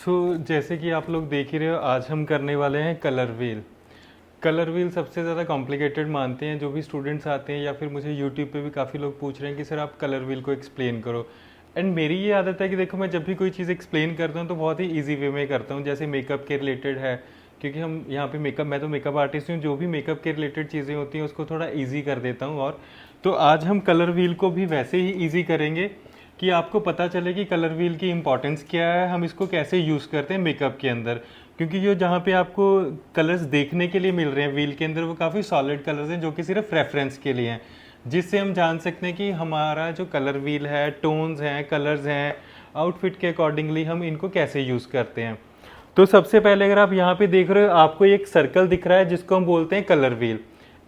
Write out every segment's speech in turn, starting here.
जैसे कि आप लोग देख ही रहे हो, आज हम करने वाले हैं कलर व्हील। कलर व्हील सबसे ज़्यादा कॉम्प्लिकेटेड मानते हैं जो भी स्टूडेंट्स आते हैं, या फिर मुझे यूट्यूब पे भी काफ़ी लोग पूछ रहे हैं कि सर आप कलर व्हील को एक्सप्लेन करो। एंड मेरी ये आदत है कि देखो, मैं जब भी कोई चीज़ एक्सप्लेन करता हूँ तो बहुत ही ईजी वे में करता हूँ। जैसे मेकअप के रिलेटेड है, क्योंकि हम यहाँ पे मेकअप, मैं तो मेकअप आर्टिस्ट हूँ, जो भी मेकअप के रिलेटेड चीज़ें होती हैं उसको थोड़ा ईजी कर देता हूँ। और तो आज हम कलर व्हील को भी वैसे ही ईजी करेंगे कि आपको पता चले कि कलर व्हील की इंपॉर्टेंस क्या है, हम इसको कैसे यूज़ करते हैं मेकअप के अंदर। क्योंकि जो जहाँ पे आपको कलर्स देखने के लिए मिल रहे हैं व्हील के अंदर, वो काफ़ी सॉलिड कलर्स हैं जो कि सिर्फ रेफरेंस के लिए हैं, जिससे हम जान सकते हैं कि हमारा जो कलर व्हील है, टोन्स हैं, कलर्स हैं, आउटफिट के अकॉर्डिंगली हम इनको कैसे यूज़ करते हैं। तो सबसे पहले अगर आप यहाँ पे देख रहे हो, आपको एक सर्कल दिख रहा है जिसको हम बोलते हैं कलर व्हील।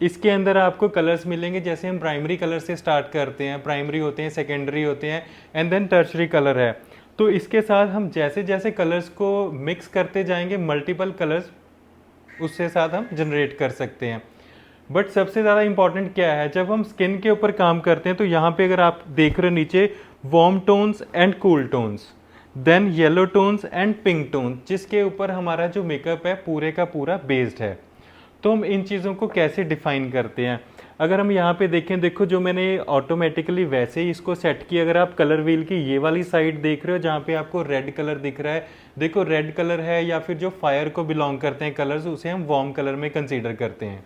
इसके अंदर आपको कलर्स मिलेंगे। जैसे हम प्राइमरी कलर से स्टार्ट करते हैं, प्राइमरी होते हैं, सेकेंडरी होते हैं, एंड देन टर्शरी कलर है। तो इसके साथ हम जैसे जैसे कलर्स को मिक्स करते जाएंगे, मल्टीपल कलर्स उसके साथ हम जनरेट कर सकते हैं। बट सबसे ज़्यादा इंपॉर्टेंट क्या है, जब हम स्किन के ऊपर काम करते हैं तो यहाँ पे अगर आप देख रहे हो नीचे, warm tones and cool tones, then yellow tones and pink tone, जिसके ऊपर हमारा जो मेकअप है पूरे का पूरा बेस्ड है। तो हम इन चीज़ों को कैसे डिफाइन करते हैं, अगर हम यहाँ पे देखें, देखो जो मैंने ऑटोमेटिकली वैसे ही इसको सेट किया। अगर आप कलर व्हील की ये वाली साइड देख रहे हो जहाँ पे आपको रेड कलर दिख रहा है, देखो रेड कलर है, या फिर जो फायर को बिलोंग करते हैं कलर्स, उसे हम वार्म कलर में कंसीडर करते हैं।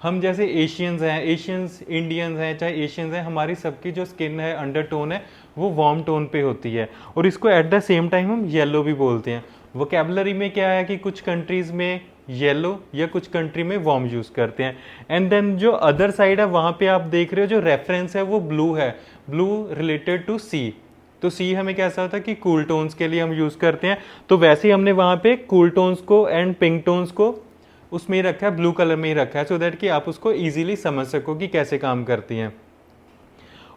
हम जैसे एशियंस हैं, एशियंस इंडियंस हैं, चाहे एशियंस हैं, हमारी सबकी जो स्किन है, अंडर टोन है, वो वार्म टोन पे होती है। और इसको एट द सेम टाइम हम येलो भी बोलते हैं। वोकेबलरी में क्या है कि कुछ कंट्रीज में येलो या कुछ कंट्री में वार्म यूज करते हैं। एंड देन जो अदर साइड है, वहां पे आप देख रहे हो जो रेफरेंस है वो ब्लू है, ब्लू रिलेटेड टू सी। तो सी हमें कैसा होता है कि कूल टोन्स के लिए हम यूज करते हैं। तो वैसे ही हमने वहां पे कूल टोन्स को एंड पिंक टोन्स को उसमें ही रखा है, ब्लू कलर में ही रखा है, सो दैट कि आप उसको इजीली समझ सको कि कैसे काम करती हैं।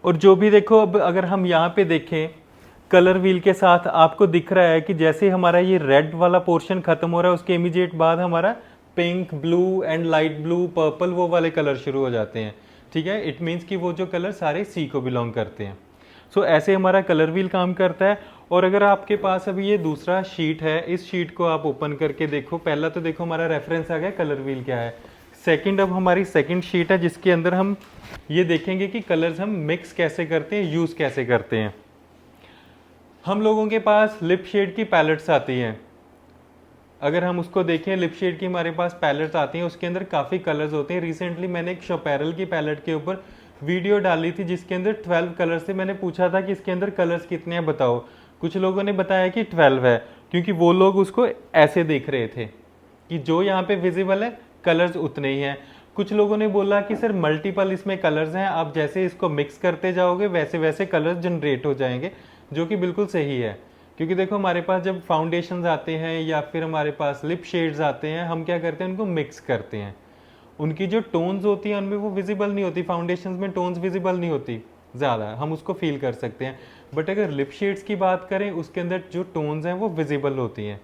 और जो भी देखो, अब अगर हम यहाँ पे देखें कलर व्हील के साथ, आपको दिख रहा है कि जैसे हमारा ये रेड वाला पोर्शन खत्म हो रहा है, उसके इमीडिएट बाद हमारा pink, blue and light blue, purple, वो वाले कलर शुरू हो जाते हैं। ठीक है, इट मीन्स कि वो जो कलर सारे सी को बिलोंग करते हैं। सो ऐसे हमारा कलर व्हील काम करता है। और अगर आपके पास अभी ये दूसरा शीट है, इस शीट को आप ओपन करके देखो। पहला तो देखो हमारा रेफरेंस आ गया कलर व्हील क्या है। सेकंड, अब हमारी सेकंड शीट है जिसके अंदर हम ये देखेंगे कि कलर्स हम मिक्स कैसे करते हैं, यूज कैसे करते हैं। हम लोगों के पास लिप शेड की पैलेट्स आती हैं। अगर हम उसको देखें, लिप शेड की हमारे पास पैलेट्स आती हैं, उसके अंदर काफ़ी कलर्स होते हैं। रिसेंटली मैंने एक शोपैरल की पैलेट के ऊपर वीडियो डाली थी जिसके अंदर 12 कलर्स थे। मैंने पूछा था कि इसके अंदर कलर्स कितने हैं बताओ। कुछ लोगों ने बताया कि 12 है, क्योंकि वो लोग उसको ऐसे देख रहे थे कि जो यहाँ पे विजिबल है कलर्स उतने ही हैं। कुछ लोगों ने बोला कि सर मल्टीपल इसमें कलर्स हैं, आप जैसे इसको मिक्स करते जाओगे वैसे वैसे कलर्स जनरेट हो जाएंगे, जो कि बिल्कुल सही है। क्योंकि देखो हमारे पास जब फाउंडेशंस आते हैं या फिर हमारे पास लिप शेड्स आते हैं, हम क्या करते हैं, उनको मिक्स करते हैं। उनकी जो टोन्स होती हैं उनमें वो विजिबल नहीं होती, फाउंडेशंस में टोन्स विजिबल नहीं होती ज़्यादा, हम उसको फील कर सकते हैं। बट अगर लिप शेड्स की बात करें, उसके अंदर जो टोन्स हैं वो विजिबल होती हैं।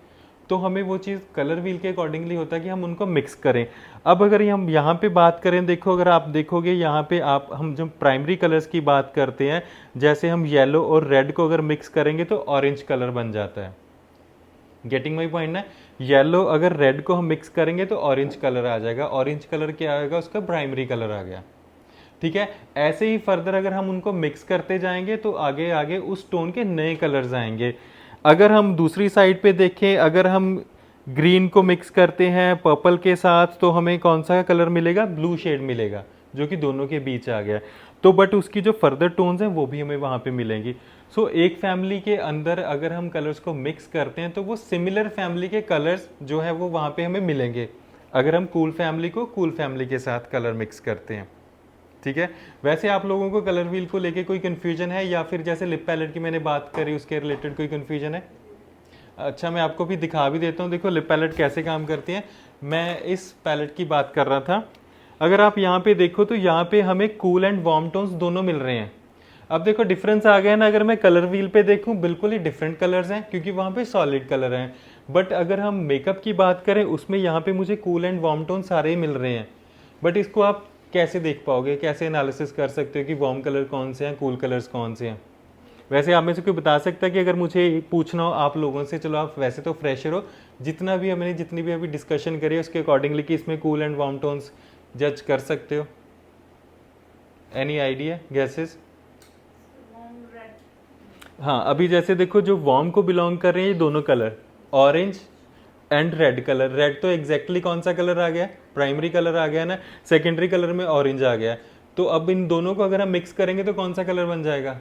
तो हमें वो चीज़ कलर व्हील के अकॉर्डिंगली होता है कि हम उनको मिक्स करें। अब अगर हम यहाँ पे बात करें, देखो अगर आप देखोगे यहाँ पे, आप हम जब प्राइमरी कलर्स की बात करते हैं, जैसे हम येलो और रेड को अगर मिक्स करेंगे तो ऑरेंज कलर बन जाता है। गेटिंग माई पॉइंट ना, येलो अगर रेड को हम मिक्स करेंगे तो ऑरेंज कलर आ जाएगा। ऑरेंज कलर क्या आएगा, उसका प्राइमरी कलर आ गया। ठीक है, ऐसे ही फर्दर अगर हम उनको मिक्स करते जाएंगे तो आगे आगे उस टोन के नए कलर्स आएंगे। अगर हम दूसरी साइड पे देखें, अगर हम ग्रीन को मिक्स करते हैं पर्पल के साथ, तो हमें कौन सा कलर मिलेगा, ब्लू शेड मिलेगा, जो कि दोनों के बीच आ गया। तो बट उसकी जो फर्दर टोन्स हैं वो भी हमें वहाँ पे मिलेंगी। सो एक फैमिली के अंदर अगर हम कलर्स को मिक्स करते हैं तो वो सिमिलर फैमिली के कलर्स जो है वो वहाँ पे हमें मिलेंगे, अगर हम कूल फैमिली को कूल फैमिली के साथ कलर मिक्स करते हैं। ठीक है, वैसे आप लोगों को कलर व्हील को लेके कोई कन्फ्यूजन है, या फिर जैसे लिप पैलेट की मैंने बात करी उसके रिलेटेड कोई कन्फ्यूजन है? अच्छा, मैं आपको भी दिखा भी देता हूँ, देखो लिप पैलेट कैसे काम करती है। मैं इस पैलेट की बात कर रहा था। अगर आप यहाँ पे देखो तो यहाँ पे हमें कूल एंड वार्म टोन्स दोनों मिल रहे हैं। अब देखो डिफरेंस आ गया ना, अगर मैं कलर व्हील पे देखूँ बिल्कुल ही डिफरेंट कलर्स हैं, क्योंकि वहाँ पे सॉलिड कलर हैं। बट अगर हम मेकअप की बात करें, उसमें यहाँ पे मुझे कूल एंड वार्म टोन सारे ही मिल रहे हैं। बट इसको आप कैसे देख पाओगे, कैसे एनालिसिस कर सकते हो कि वार्म कलर कौन से हैं, कूल कलर्स कौन से हैं? वैसे आप में से कोई बता सकता है कि अगर मुझे पूछना हो आप लोगों से, चलो आप वैसे तो फ्रेशर हो, जितना भी हमने जितनी भी अभी डिस्कशन करी है उसके अकॉर्डिंगली कि इसमें कूल एंड वार्म टोन्स जज कर सकते हो? Any idea, gases? हाँ, अभी जैसे देखो जो वार्म को बिलोंग कर रहे हैं ये दोनों colour, orange and red colour. Red तो एग्जैक्टली कौन सा कलर आ गया? प्राइमरी कलर आ गया ना। सेकेंडरी कलर में ऑरेंज आ गया। तो अब इन दोनों को अगर हम मिक्स करेंगे तो कौन सा कलर बन जाएगा?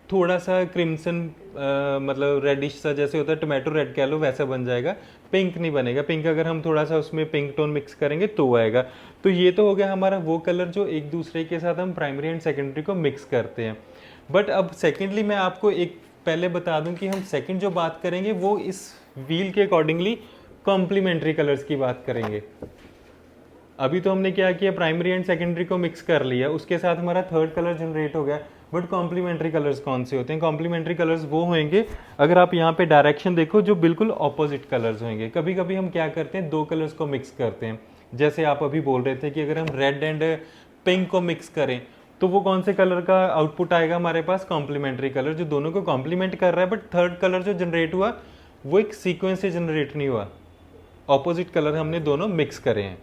थोड़ा सा क्रिम्सन, मतलब रेडिश सा जैसे होता है, टोमेटो रेड कह लो, वैसा बन जाएगा। पिंक नहीं बनेगा। पिंक अगर हम थोड़ा सा उसमें पिंक टोन मिक्स करेंगे तो आएगा। तो ये तो हो गया हमारा वो कलर जो एक दूसरे के साथ हम प्राइमरी एंड सेकेंडरी को मिक्स करते हैं। बट अब सेकेंडली मैं आपको एक पहले बता दूं कि हम सेकेंड जो बात करेंगे वो इस व्हील के अकॉर्डिंगली कॉम्प्लीमेंट्री कलर्स की बात करेंगे। अभी तो हमने क्या किया, प्राइमरी एंड सेकेंडरी को मिक्स कर लिया, उसके साथ हमारा थर्ड कलर जनरेट हो गया। बट कॉम्प्लीमेंट्री कलर्स कौन से होते हैं? कॉम्प्लीमेंट्री कलर्स वो होंगे, अगर आप यहाँ पे डायरेक्शन देखो, जो बिल्कुल ऑपोजिट कलर्स होंगे। कभी कभी हम क्या करते हैं, दो कलर्स को मिक्स करते हैं। जैसे आप अभी बोल रहे थे कि अगर हम रेड एंड पिंक को मिक्स करें तो वो कौन से कलर का आउटपुट आएगा हमारे पास? कॉम्प्लीमेंट्री कलर, जो दोनों को कॉम्प्लीमेंट कर रहा है। बट थर्ड कलर जो जनरेट हुआ वो एक सीक्वेंस से जनरेट नहीं हुआ, ऑपोजिट कलर हमने दोनों मिक्स करे हैं।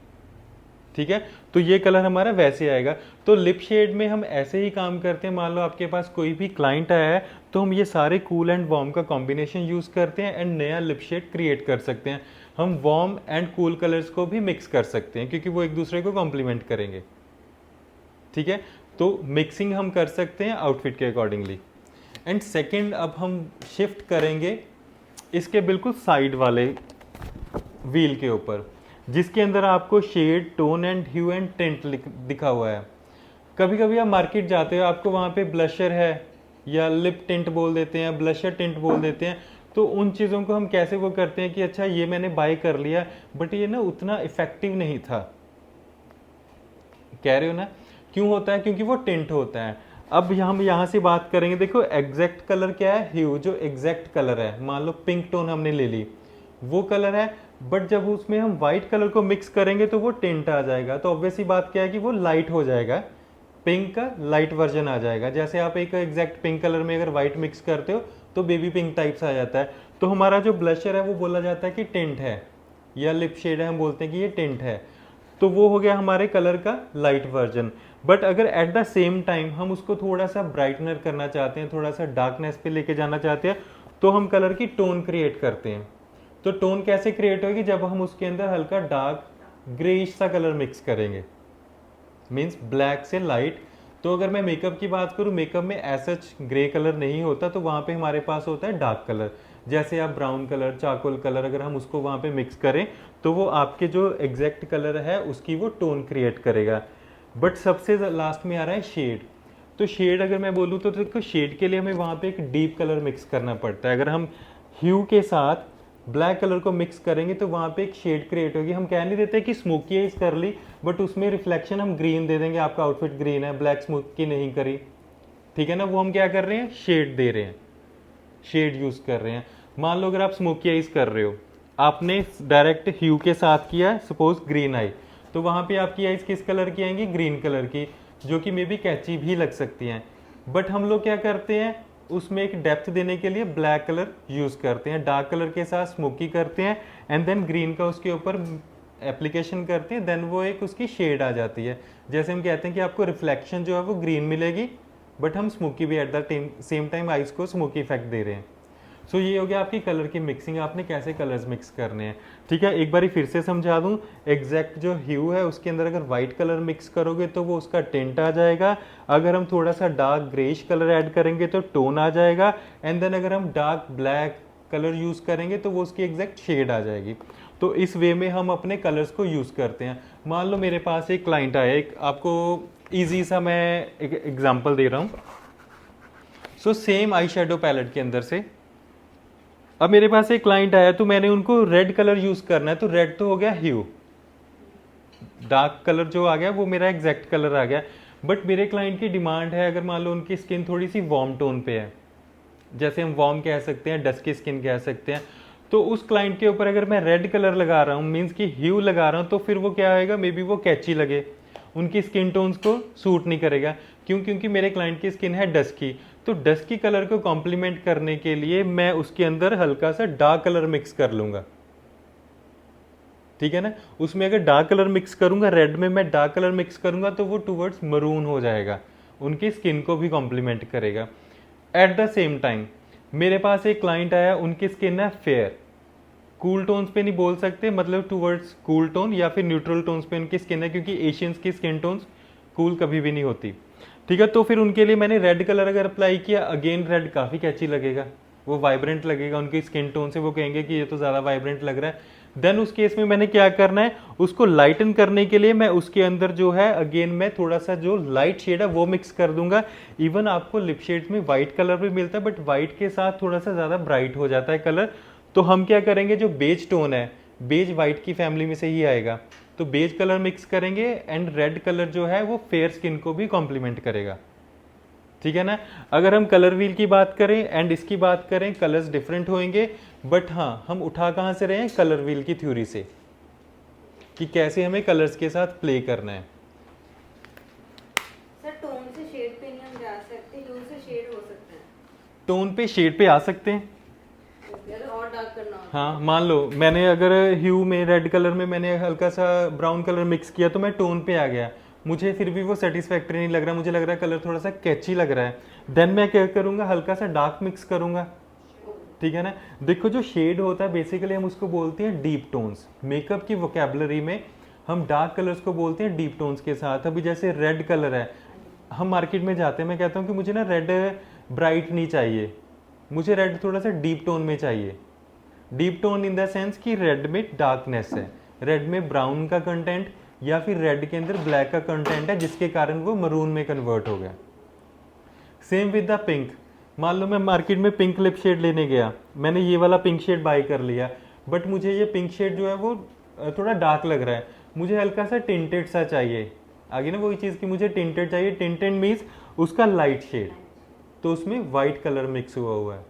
ठीक है, तो ये कलर हमारा वैसे आएगा। तो लिप शेड में हम ऐसे ही काम करते हैं। मान लो आपके पास कोई भी क्लाइंट आया है तो हम ये सारे कूल एंड वार्म का कॉम्बिनेशन यूज करते हैं एंड नया लिप शेड क्रिएट कर सकते हैं। हम वार्म एंड कूल कलर्स को भी मिक्स कर सकते हैं क्योंकि वो एक दूसरे को कॉम्प्लीमेंट करेंगे। ठीक है, तो मिक्सिंग हम कर सकते हैं आउटफिट के अकॉर्डिंगली। एंड सेकेंड, अब हम शिफ्ट करेंगे इसके बिल्कुल साइड वाले व्हील के ऊपर, जिसके अंदर आपको shade, tone and hue and tint दिखा हुआ है। कभी कभी आप मार्केट जाते हो, आपको वहाँ पे ब्लशर है या लिप टिंट बोल देते हैं, ब्लशर टिंट बोल देते हैं। तो उन चीज़ों को हम कैसे वो करते हैं कि अच्छा ये मैंने बाय कर लिया बट ये ना उतना इफेक्टिव नहीं था, कह रहे हो ना? क्यों होता है? क्योंकि वो टिंट होता है। अब हम यहाँ से बात करेंगे, देखो एग्जैक्ट कलर क्या है? ह्यू, जो एग्जैक्ट कलर है। मान लो पिंक टोन हमने ले ली, वो कलर है, बट जब उसमें हम व्हाइट कलर को मिक्स करेंगे तो वो टिंट आ जाएगा। तो ऑब्वियस ही बात क्या है कि वो लाइट हो जाएगा, पिंक का लाइट वर्जन आ जाएगा। जैसे आप एक एग्जैक्ट पिंक कलर में अगर व्हाइट मिक्स करते हो तो बेबी पिंक टाइप्स आ जाता है। तो हमारा जो ब्लशर है वो बोला जाता है कि टिंट है, या लिप शेड है, हम बोलते हैं कि ये टिंट है। तो वो हो गया हमारे कलर का लाइट वर्जन। बट अगर एट द सेम टाइम हम उसको थोड़ा सा ब्राइटनर करना चाहते हैं, थोड़ा सा डार्कनेस पे लेके जाना चाहते हैं, तो हम कलर की टोन क्रिएट करते हैं। तो टोन कैसे क्रिएट होगी? जब हम उसके अंदर हल्का डार्क ग्रेइश सा कलर मिक्स करेंगे, मीन्स ब्लैक से लाइट। तो अगर मैं मेकअप की बात करूं, मेकअप में ऐसा ग्रे कलर नहीं होता, तो वहां पे हमारे पास होता है डार्क कलर। जैसे आप ब्राउन कलर, चारकोल कलर, अगर हम उसको वहां पे मिक्स करें तो वो आपके जो एग्जैक्ट कलर है उसकी वो टोन क्रिएट करेगा। बट सबसे लास्ट में आ रहा है शेड। तो शेड अगर मैं बोलूँ तो देखो, शेड के लिए हमें वहाँ पे एक डीप कलर मिक्स करना पड़ता है। अगर हम ह्यू के साथ ब्लैक कलर को मिक्स करेंगे तो वहाँ पे एक शेड क्रिएट होगी। हम कह नहीं देते कि स्मोकी आइज कर ली, बट उसमें रिफ्लेक्शन हम ग्रीन दे देंगे, आपका आउटफिट ग्रीन है, ब्लैक स्मोकी नहीं करी। ठीक है ना, वो हम क्या कर रहे हैं? शेड दे रहे हैं, शेड यूज कर रहे हैं। मान लो अगर आप स्मोकी आइज कर रहे हो, आपने डायरेक्ट ह्यू के साथ किया, सपोज ग्रीन आई, तो वहां पे आपकी आइज किस कलर की आएंगी? ग्रीन कलर की, जो कि मे बी कैची भी लग सकती हैं। बट हम लोग क्या करते हैं, उसमें एक डेप्थ देने के लिए ब्लैक कलर यूज करते हैं, डार्क कलर के साथ स्मोकी करते हैं एंड देन ग्रीन का उसके ऊपर एप्लीकेशन करते हैं, देन वो एक उसकी शेड आ जाती है। जैसे हम कहते हैं कि आपको रिफ्लेक्शन जो है वो ग्रीन मिलेगी, बट हम स्मोकी भी at the same time eyes को स्मोकी इफेक्ट दे रहे हैं। सो ये हो गया आपकी कलर की मिक्सिंग, आपने कैसे कलर्स मिक्स करने हैं। ठीक है, एक बार फिर से समझा दूं, एग्जैक्ट जो ह्यू है उसके अंदर अगर व्हाइट कलर मिक्स करोगे तो वो उसका टिंट आ जाएगा। अगर हम थोड़ा सा डार्क ग्रेइश कलर ऐड करेंगे तो टोन आ जाएगा। एंड देन अगर हम डार्क ब्लैक कलर यूज करेंगे तो वो उसकी एग्जैक्ट शेड आ जाएगी। तो इस वे में हम अपने कलर्स को यूज करते हैं। मान लो मेरे पास एक क्लाइंट आया, एक आपको ईजी सा मैं एक एग्जाम्पल दे रहा हूँ। So same eye shadow palette के अंदर से अब मेरे पास एक क्लाइंट आया, तो मैंने उनको रेड कलर यूज करना है, तो रेड तो हो गया ह्यू, डार्क कलर जो आ गया वो मेरा एग्जैक्ट कलर आ गया। बट मेरे क्लाइंट की डिमांड है, अगर मान लो उनकी स्किन थोड़ी सी वार्म टोन पे है, जैसे हम वार्म कह सकते हैं, डस्की स्किन कह सकते हैं, तो उस क्लाइंट के ऊपर अगर मैं रेड कलर लगा रहा हूँ, मीन्स कि ह्यू लगा रहा हूँ, तो फिर वो क्या होएगा, मे बी वो कैची लगे, उनकी स्किन टोन्स को सूट नहीं करेगा। क्यों? क्योंकि मेरे क्लाइंट की स्किन है डस्की। तो डस्की कलर को कॉम्प्लीमेंट करने के लिए मैं उसके अंदर हल्का सा डार्क कलर मिक्स कर लूंगा, ठीक है ना। उसमें अगर डार्क कलर मिक्स करूंगा, रेड में मैं डार्क कलर मिक्स करूंगा तो वो टूवर्ड्स मरून हो जाएगा, उनकी स्किन को भी कॉम्प्लीमेंट करेगा। एट द सेम टाइम मेरे पास एक क्लाइंट आया, उनकी स्किन है फेयर, कूल टोन्स पे नहीं बोल सकते, मतलब टूवर्ड्स कूल टोन या फिर न्यूट्रल टोन्स पे उनकी स्किन है, क्योंकि एशियंस की स्किन टोन्स कूल कभी भी नहीं होती, ठीक है। तो फिर उनके लिए मैंने रेड कलर अगर अप्लाई किया, अगेन रेड काफ़ी कैची लगेगा, वो वाइब्रेंट लगेगा उनकी स्किन टोन से, वो कहेंगे कि ये तो ज़्यादा वाइब्रेंट लग रहा है। देन उस केस में मैंने क्या करना है, उसको लाइटन करने के लिए मैं उसके अंदर जो है अगेन मैं थोड़ा सा जो लाइट शेड है वो मिक्स कर दूंगा। इवन आपको लिप शेड्स में वाइट कलर भी मिलता है, बट वाइट के साथ थोड़ा सा ज़्यादा ब्राइट हो जाता है कलर। तो हम क्या करेंगे, जो बेज टोन है, बेज वाइट की फैमिली में से ही आएगा, तो बेज कलर मिक्स करेंगे एंड रेड कलर जो है वो फेयर स्किन को भी कॉम्प्लीमेंट करेगा, ठीक है ना। अगर हम कलर व्हील की बात करें एंड इसकी बात करें, कलर्स डिफरेंट होंगे, बट हाँ हम उठा कहाँ से रहे हैं, कलर व्हील की थ्योरी से, कि कैसे हमें कलर्स के साथ प्ले करना है। सर टोन से शेड पे नहीं हम जा सकते, ह्यू से शेड हो सकते हैं। टोन पे शेड पे आ सकते हैं, अगर और डार्क करना हो हाँ मान लो मैंने अगर ह्यू में रेड कलर में मैंने हल्का सा ब्राउन कलर मिक्स किया तो मैं टोन पे आ गया, मुझे फिर भी वो सेटिस्फैक्टरी नहीं लग रहा, मुझे लग रहा है कलर थोड़ा सा कैची लग रहा है, देन मैं क्या करूंगा, हल्का सा डार्क मिक्स करूंगा, ठीक है ना। देखो जो शेड होता है बेसिकली हम उसको बोलते हैं डीप टोन्स, मेकअप की वोकेबलरी में हम डार्क कलर्स को बोलते हैं डीप टोन्स के साथ। अभी जैसे रेड कलर है, हम मार्केट में जाते हैं, मैं कहता हूँ कि मुझे ना रेड ब्राइट नहीं चाहिए, मुझे रेड थोड़ा सा डीप टोन में चाहिए। Deep tone in the sense कि रेड में डार्कनेस है, रेड में ब्राउन का कंटेंट या फिर रेड के अंदर ब्लैक का कंटेंट है, जिसके कारण वो मरून में कन्वर्ट हो गया। सेम विद द पिंक, मान लो मैं मार्केट में पिंक लिप शेड लेने गया, मैंने ये वाला पिंक शेड बाय कर लिया, बट मुझे ये पिंक शेड जो है वो थोड़ा डार्क लग रहा है, मुझे हल्का सा टिंटेड सा चाहिए, आगे ना वही चीज़ कि मुझे टिंटेड चाहिए, टिंटेड मीन्स उसका लाइट शेड, तो उसमें वाइट कलर मिक्स हुआ है।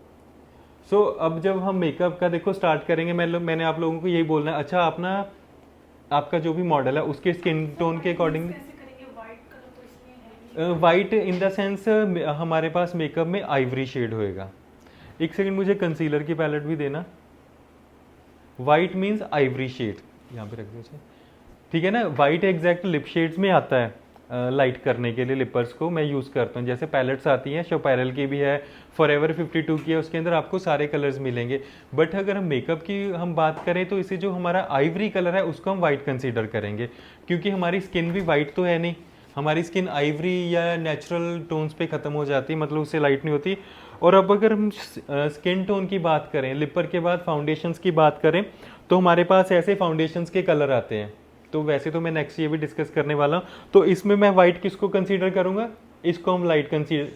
सो अब जब हम मेकअप का देखो स्टार्ट करेंगे, मैंने आप लोगों को यही बोलना है, अच्छा आप ना आपका जो भी मॉडल है उसके स्किन टोन के according, white in the sense हमारे पास मेकअप में आइवरी शेड होएगा। एक सेकंड मुझे कंसीलर की पैलेट भी देना। वाइट मीन्स आइवरी शेड, यहाँ पे रख दो, ठीक है ना। वाइट एग्जैक्ट लिप शेड्स में आता है, लाइट करने के लिए लिपर्स को मैं यूज़ करता हूँ, जैसे पैलेट्स आती हैं, शोपैरल की भी है, फॉरएवर 52 की है, उसके अंदर आपको सारे कलर्स मिलेंगे। बट अगर हम मेकअप की हम बात करें तो इसे जो हमारा आइवरी कलर है उसको हम वाइट कंसीडर करेंगे, क्योंकि हमारी स्किन भी वाइट तो है नहीं, हमारी स्किन आइवरी या नेचुरल टोन्स पे ख़त्म हो जाती है, मतलब उससे लाइट नहीं होती। और अब अगर हम स्किन टोन की बात करें, लिपर के बाद फाउंडेशंस की बात करें, तो हमारे पास ऐसे फाउंडेशंस के कलर आते हैं, तो वैसे तो मैं नेक्स्ट ये भी डिस्कस करने वाला हूँ। तो इसमें मैं वाइट किसको कंसीडर करूँगा, इसको हम लाइट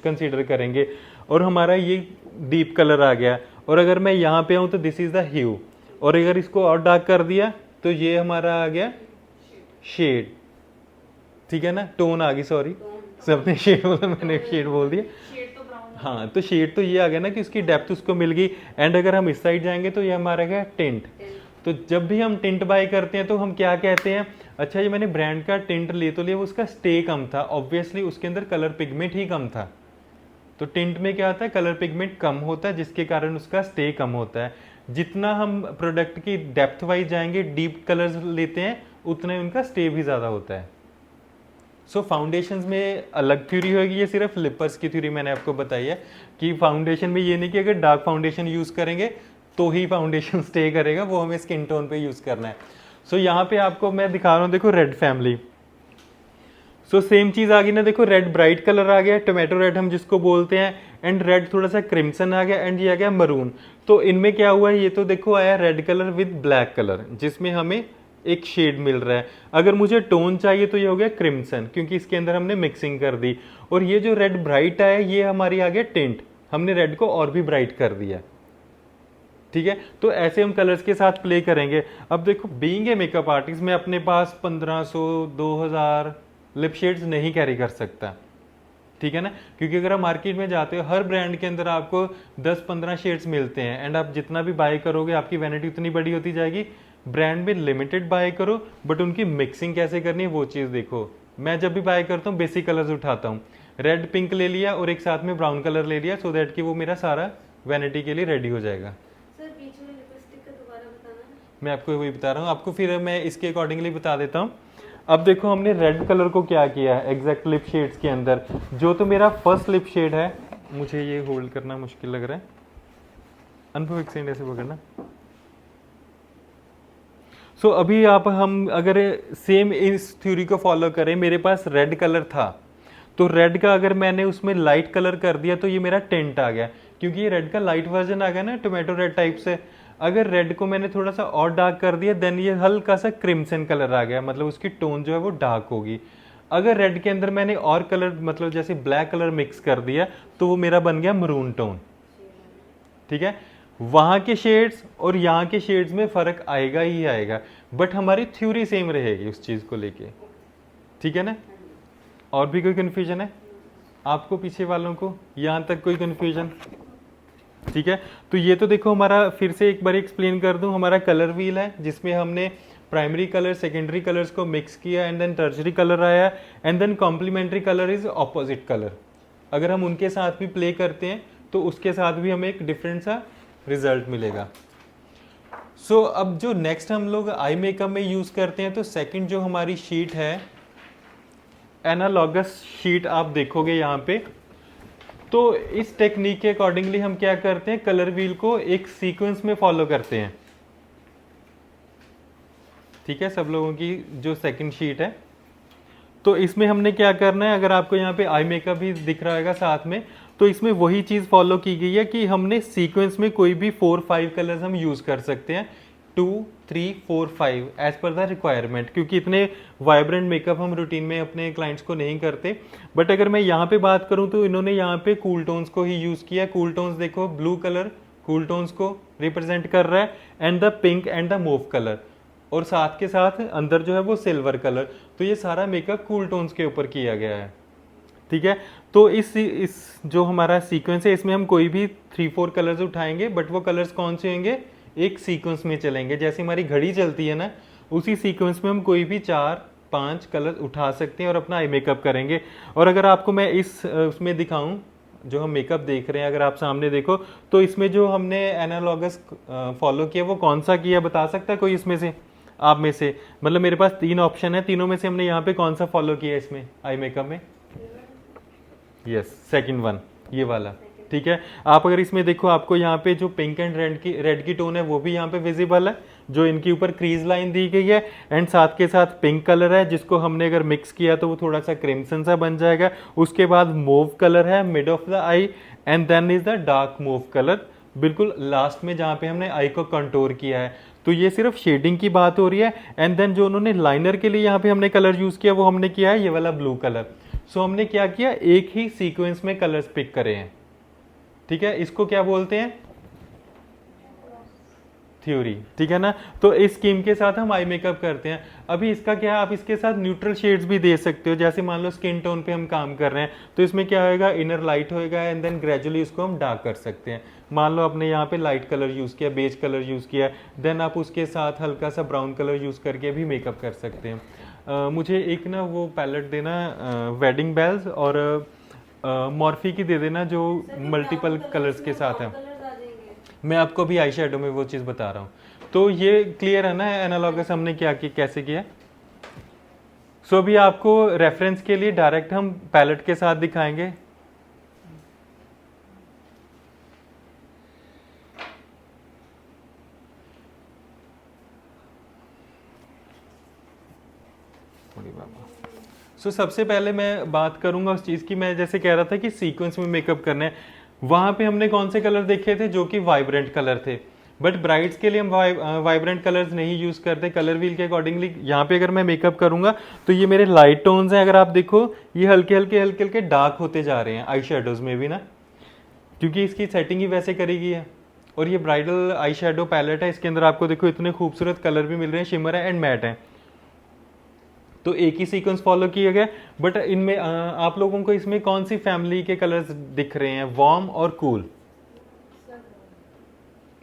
कंसीडर करेंगे, और हमारा ये डीप कलर आ गया। और अगर मैं यहाँ पे आऊँ तो दिस इज़ द ह्यू, और अगर इसको और डार्क कर दिया तो ये हमारा आ गया शेड, ठीक है ना, टोन आ गई, सॉरी सबने शेड बोला, मैंने शेड बोल दिया, हाँ तो शेड तो ये आ गया ना कि उसकी डेप्थ उसको मिल गई। एंड अगर हम इस साइड जाएंगे तो ये हमारा क्या, टिंट। तो जब भी हम टिंट बाय करते हैं तो हम क्या कहते हैं, अच्छा ये मैंने ब्रांड का टिंट ले तो लिया, उसका स्टे कम था, ऑब्वियसली उसके अंदर कलर पिगमेंट ही कम था। तो टिंट में क्या होता है, कलर पिगमेंट कम होता है, जिसके कारण उसका स्टे कम होता है। जितना हम प्रोडक्ट की डेप्थ वाइज जाएंगे, डीप कलर्स लेते हैं, उतना ही उनका स्टे भी ज़्यादा होता है। सो फाउंडेशंस में अलग थ्योरी होगी, ये सिर्फ लिपर्स की थ्योरी मैंने आपको बताई है कि फाउंडेशन में ये नहीं कि अगर डार्क फाउंडेशन यूज़ करेंगे तो ही फाउंडेशन स्टे करेगा, वो हमें स्किन टोन पे यूज़ करना है। सो यहाँ पे आपको मैं दिखा रहा हूँ, देखो रेड फैमिली, सो सेम चीज़ आ गई ना, देखो रेड ब्राइट कलर आ गया, टोमेटो रेड हम जिसको बोलते हैं, एंड रेड थोड़ा सा क्रिम्सन आ गया, एंड ये आ गया मरून। तो इनमें क्या हुआ है, ये तो देखो आया red colour with black colour, जिसमें हमें एक शेड मिल रहा है। अगर मुझे टोन चाहिए तो ये हो गया क्रिम्सन, क्योंकि इसके अंदर हमने मिक्सिंग कर दी। और ये जो रेड ब्राइट आया, ये हमारी आ गया टिंट, हमने रेड को और भी ब्राइट कर दिया, ठीक है। तो ऐसे हम कलर्स के साथ प्ले करेंगे। अब देखो बीइंग ए मेकअप आर्टिस्ट, मैं अपने पास 1500 2000 लिप शेड्स नहीं कैरी कर सकता, ठीक है ना, क्योंकि अगर आप मार्केट में जाते हो हर ब्रांड के अंदर आपको 10-15 शेड्स मिलते हैं, एंड आप जितना भी बाय करोगे आपकी वैनिटी उतनी बड़ी होती जाएगी। ब्रांड में लिमिटेड बाय करो, बट उनकी मिक्सिंग कैसे करनी है वो चीज़ देखो। मैं जब भी बाय करता हूँ बेसिक कलर्स उठाता हूँ, रेड पिंक ले लिया और एक साथ में ब्राउन कलर ले लिया, सो दैट कि वो मेरा सारा वैनिटी के लिए रेडी हो जाएगा। सर बीच में लिपस्टिक का दोबारा बताना। मैं आपको वही बता रहा हूँ, आपको फिर मैं इसके अकॉर्डिंगली बता देता हूँ। अब देखो हमने रेड कलर को क्या किया है एग्जैक्ट लिप शेड्स के अंदर, जो तो मेरा फर्स्ट लिप शेड है, मुझे ये होल्ड करना मुश्किल लग रहा है, अनुभव एक सेकंड ऐसे पकड़ना। सो अभी आप हम अगर सेम इस थ्योरी को फॉलो करें, मेरे पास रेड कलर था, तो रेड का अगर मैंने उसमें लाइट कलर कर दिया तो ये मेरा टेंट आ गया, क्योंकि ये रेड का लाइट वर्जन आ गया ना टोमेटो रेड टाइप से। अगर रेड को मैंने थोड़ा सा और डार्क कर दिया देन ये हल्का सा क्रिम्सन कलर आ गया, मतलब उसकी टोन जो है वो डार्क होगी। अगर रेड के अंदर मैंने और कलर मतलब जैसे ब्लैक कलर मिक्स कर दिया तो वो मेरा बन गया मरून टोन। ठीक है, वहां के शेड्स और यहाँ के शेड्स में फर्क आएगा ही आएगा, बट हमारी थ्योरी सेम रहेगी उस चीज को लेके। ठीक है ना, और भी कोई कंफ्यूजन है आपको, पीछे वालों को यहाँ तक कोई कंफ्यूजन? ठीक है, तो ये तो देखो हमारा, फिर से एक बार एक्सप्लेन कर दूं, हमारा कलर व्हील है जिसमें हमने प्राइमरी कलर सेकेंडरी कलर्स को मिक्स किया एंड देन टर्शरी कलर आया and then complementary colour is opposite colour. अगर हम उनके साथ भी प्ले करते हैं तो उसके साथ भी हमें एक डिफरेंट सा रिजल्ट मिलेगा। सो अब जो नेक्स्ट हम लोग आई मेकअप में यूज करते हैं, तो सेकंड जो हमारी शीट है एनालॉगस शीट, आप देखोगे यहाँ पे, तो इस टेक्निक के अकॉर्डिंगली हम क्या करते हैं, कलर व्हील को एक सीक्वेंस में फॉलो करते हैं। ठीक है, सब लोगों की जो सेकंड शीट है, तो इसमें हमने क्या करना है, अगर आपको यहाँ पे आई मेकअप भी दिख रहा होगा साथ में, तो इसमें वही चीज फॉलो की गई है कि हमने सीक्वेंस में कोई भी 4-5 कलर्स हम यूज कर सकते हैं, 2, 3, 4, 5 एज पर द रिक्वायरमेंट, क्योंकि इतने वाइब्रेंट मेकअप हम रूटीन में अपने क्लाइंट्स को नहीं करते। बट अगर मैं यहाँ पे बात करूँ तो इन्होंने यहाँ पे कूल टोन्स को ही यूज किया। कूल टोन्स देखो, ब्लू कलर कूल टोन्स को रिप्रेजेंट कर रहा है and the pink and the move colour, और साथ के साथ अंदर जो है वो सिल्वर कलर। तो ये सारा मेकअप कूल टोन्स के ऊपर किया गया है। ठीक है, तो इस जो हमारा सीक्वेंस है इसमें हम कोई भी 3-4 कलर्स उठाएंगे, बट वो कलर्स कौन से होंगे, एक सीक्वेंस में चलेंगे। जैसे हमारी घड़ी चलती है ना, उसी सीक्वेंस में हम कोई भी 4-5 कलर उठा सकते हैं और अपना आई मेकअप करेंगे। और अगर आपको मैं उसमें दिखाऊं, जो हम मेकअप देख रहे हैं, अगर आप सामने देखो तो इसमें जो हमने एनालॉगस फॉलो किया वो कौन सा किया, बता सकता है कोई इसमें से, आप में से? मतलब मेरे पास 3 ऑप्शन है, तीनों में से हमने यहाँ पे कौन सा फॉलो किया इसमें आई मेकअप में? यस, सेकंड वन, ये वाला। ठीक है, आप अगर इसमें देखो, आपको यहाँ पे जो पिंक एंड रेड की टोन है वो भी यहाँ पे विजिबल है, जो इनके ऊपर क्रीज लाइन दी गई है, एंड साथ के साथ पिंक कलर है जिसको हमने अगर मिक्स किया तो वो थोड़ा सा क्रिम्सन सा बन जाएगा। उसके बाद मूव कलर है mid of the eye and then is the dark mauve colour बिल्कुल लास्ट में, जहाँ पे हमने आई को कंटूर किया है। तो ये सिर्फ शेडिंग की बात हो रही है। एंड देन जो उन्होंने लाइनर के लिए यहाँ पे हमने कलर यूज किया वो हमने किया है ये वाला ब्लू कलर। सो हमने क्या किया, एक ही सीक्वेंस में कलर्स पिक करे हैं। ठीक है, इसको क्या बोलते हैं, थ्योरी। ठीक है ना, तो इस स्कीम के साथ हम आई मेकअप करते हैं। अभी इसका क्या है, आप इसके साथ न्यूट्रल शेड्स भी दे सकते हो। जैसे मान लो स्किन टोन पे हम काम कर रहे हैं तो इसमें क्या होगा, इनर लाइट होएगा एंड देन ग्रेजुअली इसको हम डार्क कर सकते हैं। मान लो आपने यहाँ पे लाइट कलर यूज किया, बेज कलर यूज किया, देन आप उसके साथ हल्का सा ब्राउन कलर यूज करके भी मेकअप कर सकते हैं। मुझे एक ना वो पैलेट देना, वेडिंग बेल्स और मॉर्फी की दे देना, जो मल्टीपल कलर्स के साथ है। मैं आपको भी आई शेडो में वो चीज़ बता रहा हूँ। तो ये क्लियर है ना एनालॉगस हमने क्या किया, कैसे किया। सो अभी आपको रेफरेंस के लिए डायरेक्ट हम पैलेट के साथ दिखाएंगे। सो सबसे पहले मैं बात करूंगा उस चीज़ की, मैं जैसे कह रहा था कि सीक्वेंस में मेकअप करना है, वहां पे हमने कौन से कलर देखे थे, जो कि वाइब्रेंट कलर थे। बट ब्राइड्स के लिए हम वाइब्रेंट कलर्स नहीं यूज करते कलर व्हील के अकॉर्डिंगली। यहाँ पे अगर मैं मेकअप करूंगा तो ये मेरे लाइट टोन्स हैं, अगर आप देखो ये हल्के हल्के हल्के हल्के डार्क होते जा रहे हैं आई शेडोज में भी ना, क्योंकि इसकी सेटिंग ही वैसे करी गई है। और ये ब्राइडल आई शेडो पैलेट है, इसके अंदर आपको देखो इतने खूबसूरत कलर भी मिल रहे हैं, शिमर है एंड मैट है। तो एक ही सीक्वेंस फॉलो किया गया। बट इनमें आप लोगों को इसमें कौन सी फैमिली के कलर्स दिख रहे हैं, वार्म और कूल?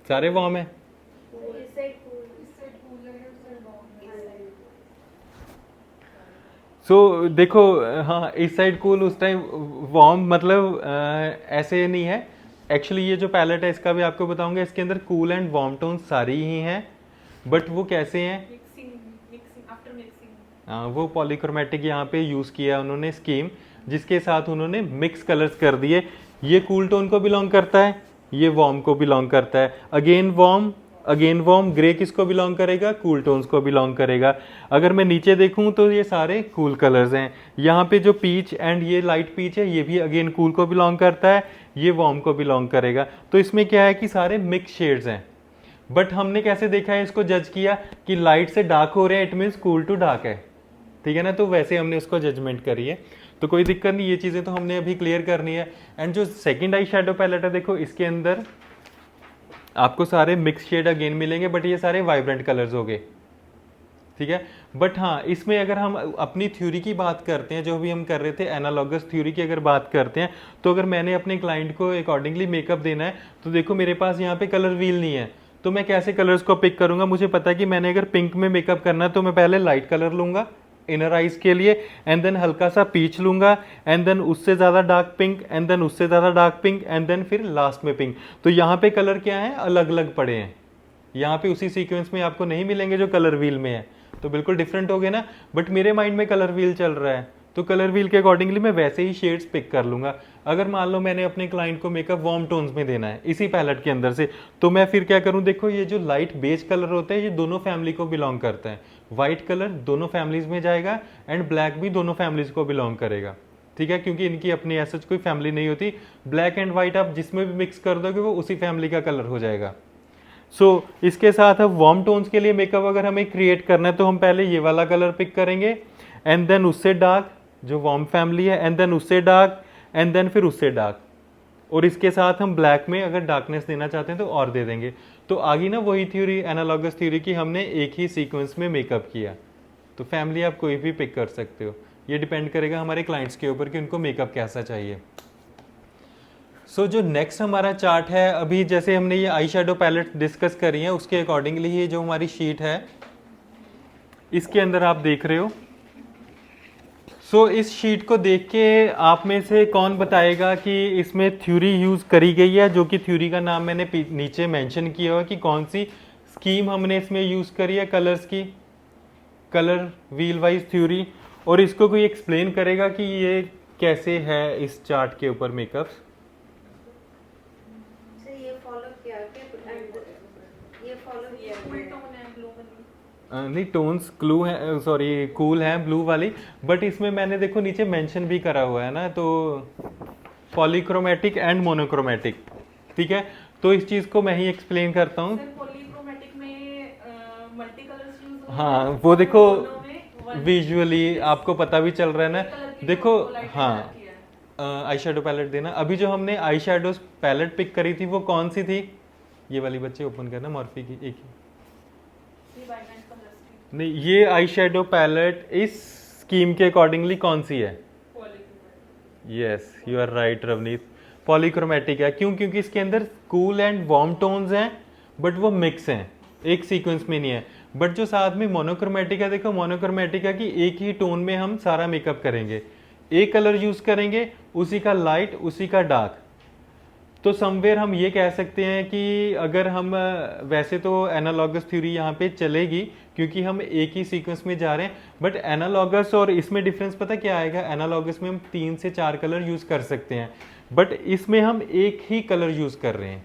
सारे वार्म है। देखो, हाँ इस साइड कूल उस टाइम वार्म, मतलब ऐसे नहीं है। एक्चुअली ये जो पैलेट है इसका भी आपको बताऊंगा, इसके अंदर कूल एंड वार्म टोन सारी ही हैं, बट वो कैसे हैं, मिक्सिंग मिक्सिंग आफ्टर मिक्सिंग। वो पॉलीक्रोमेटिक यहाँ पे यूज़ किया उन्होंने स्कीम, जिसके साथ उन्होंने मिक्स कलर्स कर दिए। ये कूल टोन को बिलोंग करता है, ये वार्म को बिलोंग करता है, अगेन वार्म। ग्रे किसको बिलोंग करेगा, कूल टोन्स को बिलोंग करेगा। अगर मैं नीचे देखूं तो ये सारे कूल कलर्स हैं। यहाँ पे जो पीच एंड ये लाइट पीच है, ये भी अगेन कूल को बिलोंग करता है, ये वार्म को बिलोंग करेगा। तो इसमें क्या है कि सारे मिक्स शेड्स हैं। बट हमने कैसे देखा है, इसको जज किया कि लाइट से डार्क हो रहे हैं, it means cool to dark है, ठीक है ना। तो वैसे हमने उसको जजमेंट करी है, तो कोई दिक्कत नहीं, ये चीज़ें तो हमने अभी क्लियर करनी है। एंड जो सेकंड आई शेडो पैलेट है, देखो इसके अंदर आपको सारे मिक्स शेड अगेन मिलेंगे, बट ये सारे वाइब्रेंट कलर्स हो गए, ठीक है। बट हाँ, इसमें अगर हम अपनी थ्योरी की बात करते हैं, जो भी हम कर रहे थे एनालॉगस थ्योरी की अगर बात करते हैं, तो अगर मैंने अपने क्लाइंट को अकॉर्डिंगली मेकअप देना है, तो देखो मेरे पास यहाँ पे कलर व्हील नहीं है, तो मैं कैसे कलर्स को पिक करूंगा। मुझे पता है कि मैंने अगर पिंक में मेकअप करना है तो मैं पहले लाइट कलर लूंगा इनर आइज के लिए, एंड देन हल्का सा पीच लूंगा, एंड देन उससे ज़्यादा डार्क पिंक, एंड देन उससे ज़्यादा डार्क पिंक, एंड देन फिर लास्ट में पिंक। तो यहाँ पे कलर क्या है, अलग अलग पड़े हैं, यहाँ पे उसी सीक्वेंस में आपको नहीं मिलेंगे जो कलर व्हील में है, तो बिल्कुल डिफरेंट हो गए ना। बट मेरे माइंड में कलर व्हील चल रहा है, तो कलर व्हील के अकॉर्डिंगली मैं वैसे ही शेड्स पिक कर लूंगा। अगर मान लो मैंने अपने क्लाइंट को मेकअप वार्म टोन्स में देना है इसी पैलेट के अंदर से, तो मैं फिर क्या करूं, देखो ये जो लाइट बेज कलर होता है ये दोनों फैमिली को बिलोंग करता है। व्हाइट कलर दोनों फैमिलीज में जाएगा, एंड ब्लैक भी दोनों फैमिलीज को बिलोंग करेगा, ठीक है, क्योंकि इनकी अपनी ऐसा कोई फैमिली नहीं होती। ब्लैक एंड व्हाइट आप जिसमें भी मिक्स कर दोगे वो उसी फैमिली का कलर हो जाएगा। इसके साथ अब वार्म टोन्स के लिए मेकअप अगर हमें क्रिएट करना है, तो हम पहले ये वाला कलर पिक करेंगे, एंड देन उससे डार्क जो वार्म फैमिली है, एंड देन उससे डार्क, एंड देन फिर उससे डार्क, और इसके साथ हम ब्लैक में अगर डार्कनेस देना चाहते हैं तो और दे देंगे। तो आगे ना वही थ्योरी, एनालॉगस थ्योरी की, हमने एक ही सीक्वेंस में मेकअप किया। तो फैमिली आप कोई भी पिक कर सकते हो, ये डिपेंड करेगा हमारे क्लाइंट्स के ऊपर कि उनको मेकअप कैसा चाहिए। जो नेक्स्ट हमारा चार्ट है, अभी जैसे हमने ये आई शेडो पैलेट डिस्कस करी है, उसके अकॉर्डिंगली ये जो हमारी शीट है इसके अंदर आप देख रहे हो। इस शीट को देख के आप में से कौन बताएगा कि इसमें थ्योरी यूज़ करी गई है, जो कि थ्योरी का नाम मैंने नीचे मेंशन किया हुआ कि कौन सी स्कीम हमने इसमें यूज़ करी है, कलर्स की, कलर व्हील वाइज थ्योरी। और इसको कोई एक्सप्लेन करेगा कि ये कैसे है इस चार्ट के ऊपर मेकअप्स। ये फॉलो किया ये फॉलो किया फुल टोन है ब्लू वाली। नहीं, टोन्स क्लू है, सॉरी कूल है ब्लू वाली, बट इसमें मैंने देखो नीचे मेंशन भी करा हुआ है ना, तो पॉलीक्रोमेटिक एंड मोनोक्रोमेटिक, ठीक है। तो इस चीज़ को मैं ही एक्सप्लेन करता हूँ। सर पॉलीक्रोमेटिक में मल्टी कलर्स यूज होते हैं। हाँ वो देखो दोनों में विजुअली आपको पता भी चल रहा है ना, कलर की देखो जो light हाँ कलर की है। आई शेडो पैलेट देना। अभी जो हमने आई शेडो पैलेट पिक करी थी वो कौन सी थी, ये वाली बच्चे ओपन करना, मॉर्फी की एक ही। ये वाइब्रेंट कलर्स की नहीं, ये आई शेडो पैलेट इस स्कीम के अकॉर्डिंगली कौन सी है, polychromatic. Yes you are right Ravneet, polychromatic है। क्यों, क्योंकि इसके अंदर कूल एंड वार्म टोन्स हैं, बट वो मिक्स हैं, एक सीक्वेंस में नहीं है। बट जो साथ में मोनोक्रोमेटिक है, देखो मोनोक्रोमेटिक है कि एक ही टोन में हम सारा मेकअप करेंगे, एक कलर यूज करेंगे, उसी का लाइट उसी का डार्क। तो समवेयर हम ये कह सकते हैं कि अगर हम वैसे तो एनालॉगस थ्योरी यहाँ पे चलेगी क्योंकि हम एक ही सीक्वेंस में जा रहे हैं, बट एनालॉगस और इसमें डिफरेंस पता क्या आएगा, एनालॉगस में हम 3 से 4 कलर यूज कर सकते हैं, बट इसमें हम एक ही कलर यूज कर रहे हैं।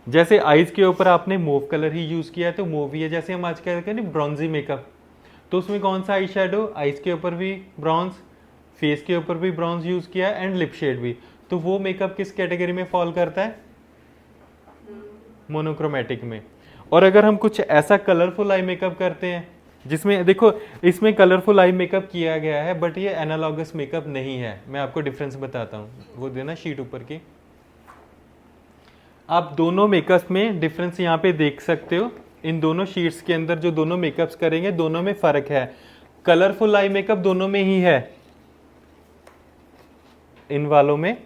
जैसे आईज के ऊपर आपने मूव कलर ही यूज किया है तो मूव ही है। जैसे हम आज कहते हैं ब्रॉन्जी मेकअप, तो उसमें कौन सा आई शेडो, आईज के ऊपर भी ब्रॉन्ज, फेस के ऊपर भी ब्रॉन्ज यूज किया एंड लिप शेड भी, तो वो मेकअप किस कैटेगरी में फॉल करता है, मोनोक्रोमेटिक में। और अगर हम कुछ ऐसा कलरफुल आई मेकअप करते हैं जिसमें देखो इसमें कलरफुल आई मेकअप किया गया है, बट ये एनालॉगस मेकअप नहीं है, मैं आपको डिफरेंस बताता हूँ, वो देना शीट ऊपर की। आप दोनों मेकअप्स में डिफरेंस यहाँ पे देख सकते हो, इन दोनों शीट्स के अंदर जो दोनों मेकअप्स करेंगे दोनों में फर्क है। कलरफुल आई मेकअप दोनों में ही है, इन वालों में,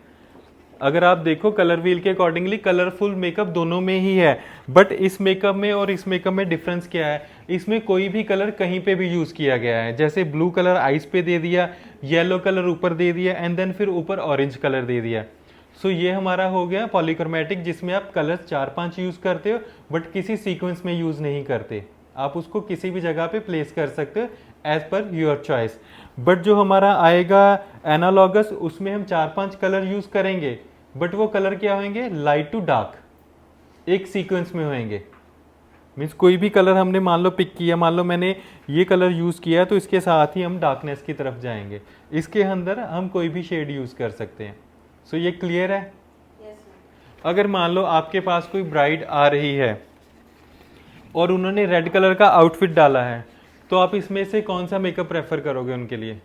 अगर आप देखो कलर व्हील के अकॉर्डिंगली कलरफुल मेकअप दोनों में ही है, बट इस मेकअप में और इस मेकअप में डिफरेंस क्या है, इसमें कोई भी कलर कहीं पे भी यूज किया गया है। जैसे ब्लू कलर आइस पे दे दिया, येलो कलर ऊपर दे दिया, एंड देन फिर ऊपर ऑरेंज कलर दे दिया। सो ये हमारा हो गया पॉलीक्रोमेटिक, जिसमें आप कलर 4-5 यूज करते हो बट किसी सीक्वेंस में यूज नहीं करते। आप उसको किसी भी जगह पे प्लेस कर सकते हो as per your choice. But जो हमारा आएगा एनालॉगस, उसमें हम 4-5 कलर यूज करेंगे, बट वो कलर क्या होंगे, लाइट टू डार्क, एक सीक्वेंस में होंगे। मीन्स कोई भी कलर हमने मान लो पिक किया, मान लो मैंने ये कलर यूज किया तो इसके साथ ही हम डार्कनेस की तरफ जाएंगे। इसके अंदर हम कोई भी शेड यूज कर सकते हैं। सो ये क्लियर है। Yes ma'am. अगर मान लो आपके पास कोई ब्राइड आ रही है और उन्होंने रेड कलर का आउटफिट डाला है, तो आप इसमें से कौन सा मेकअप प्रेफर करोगे उनके लिए?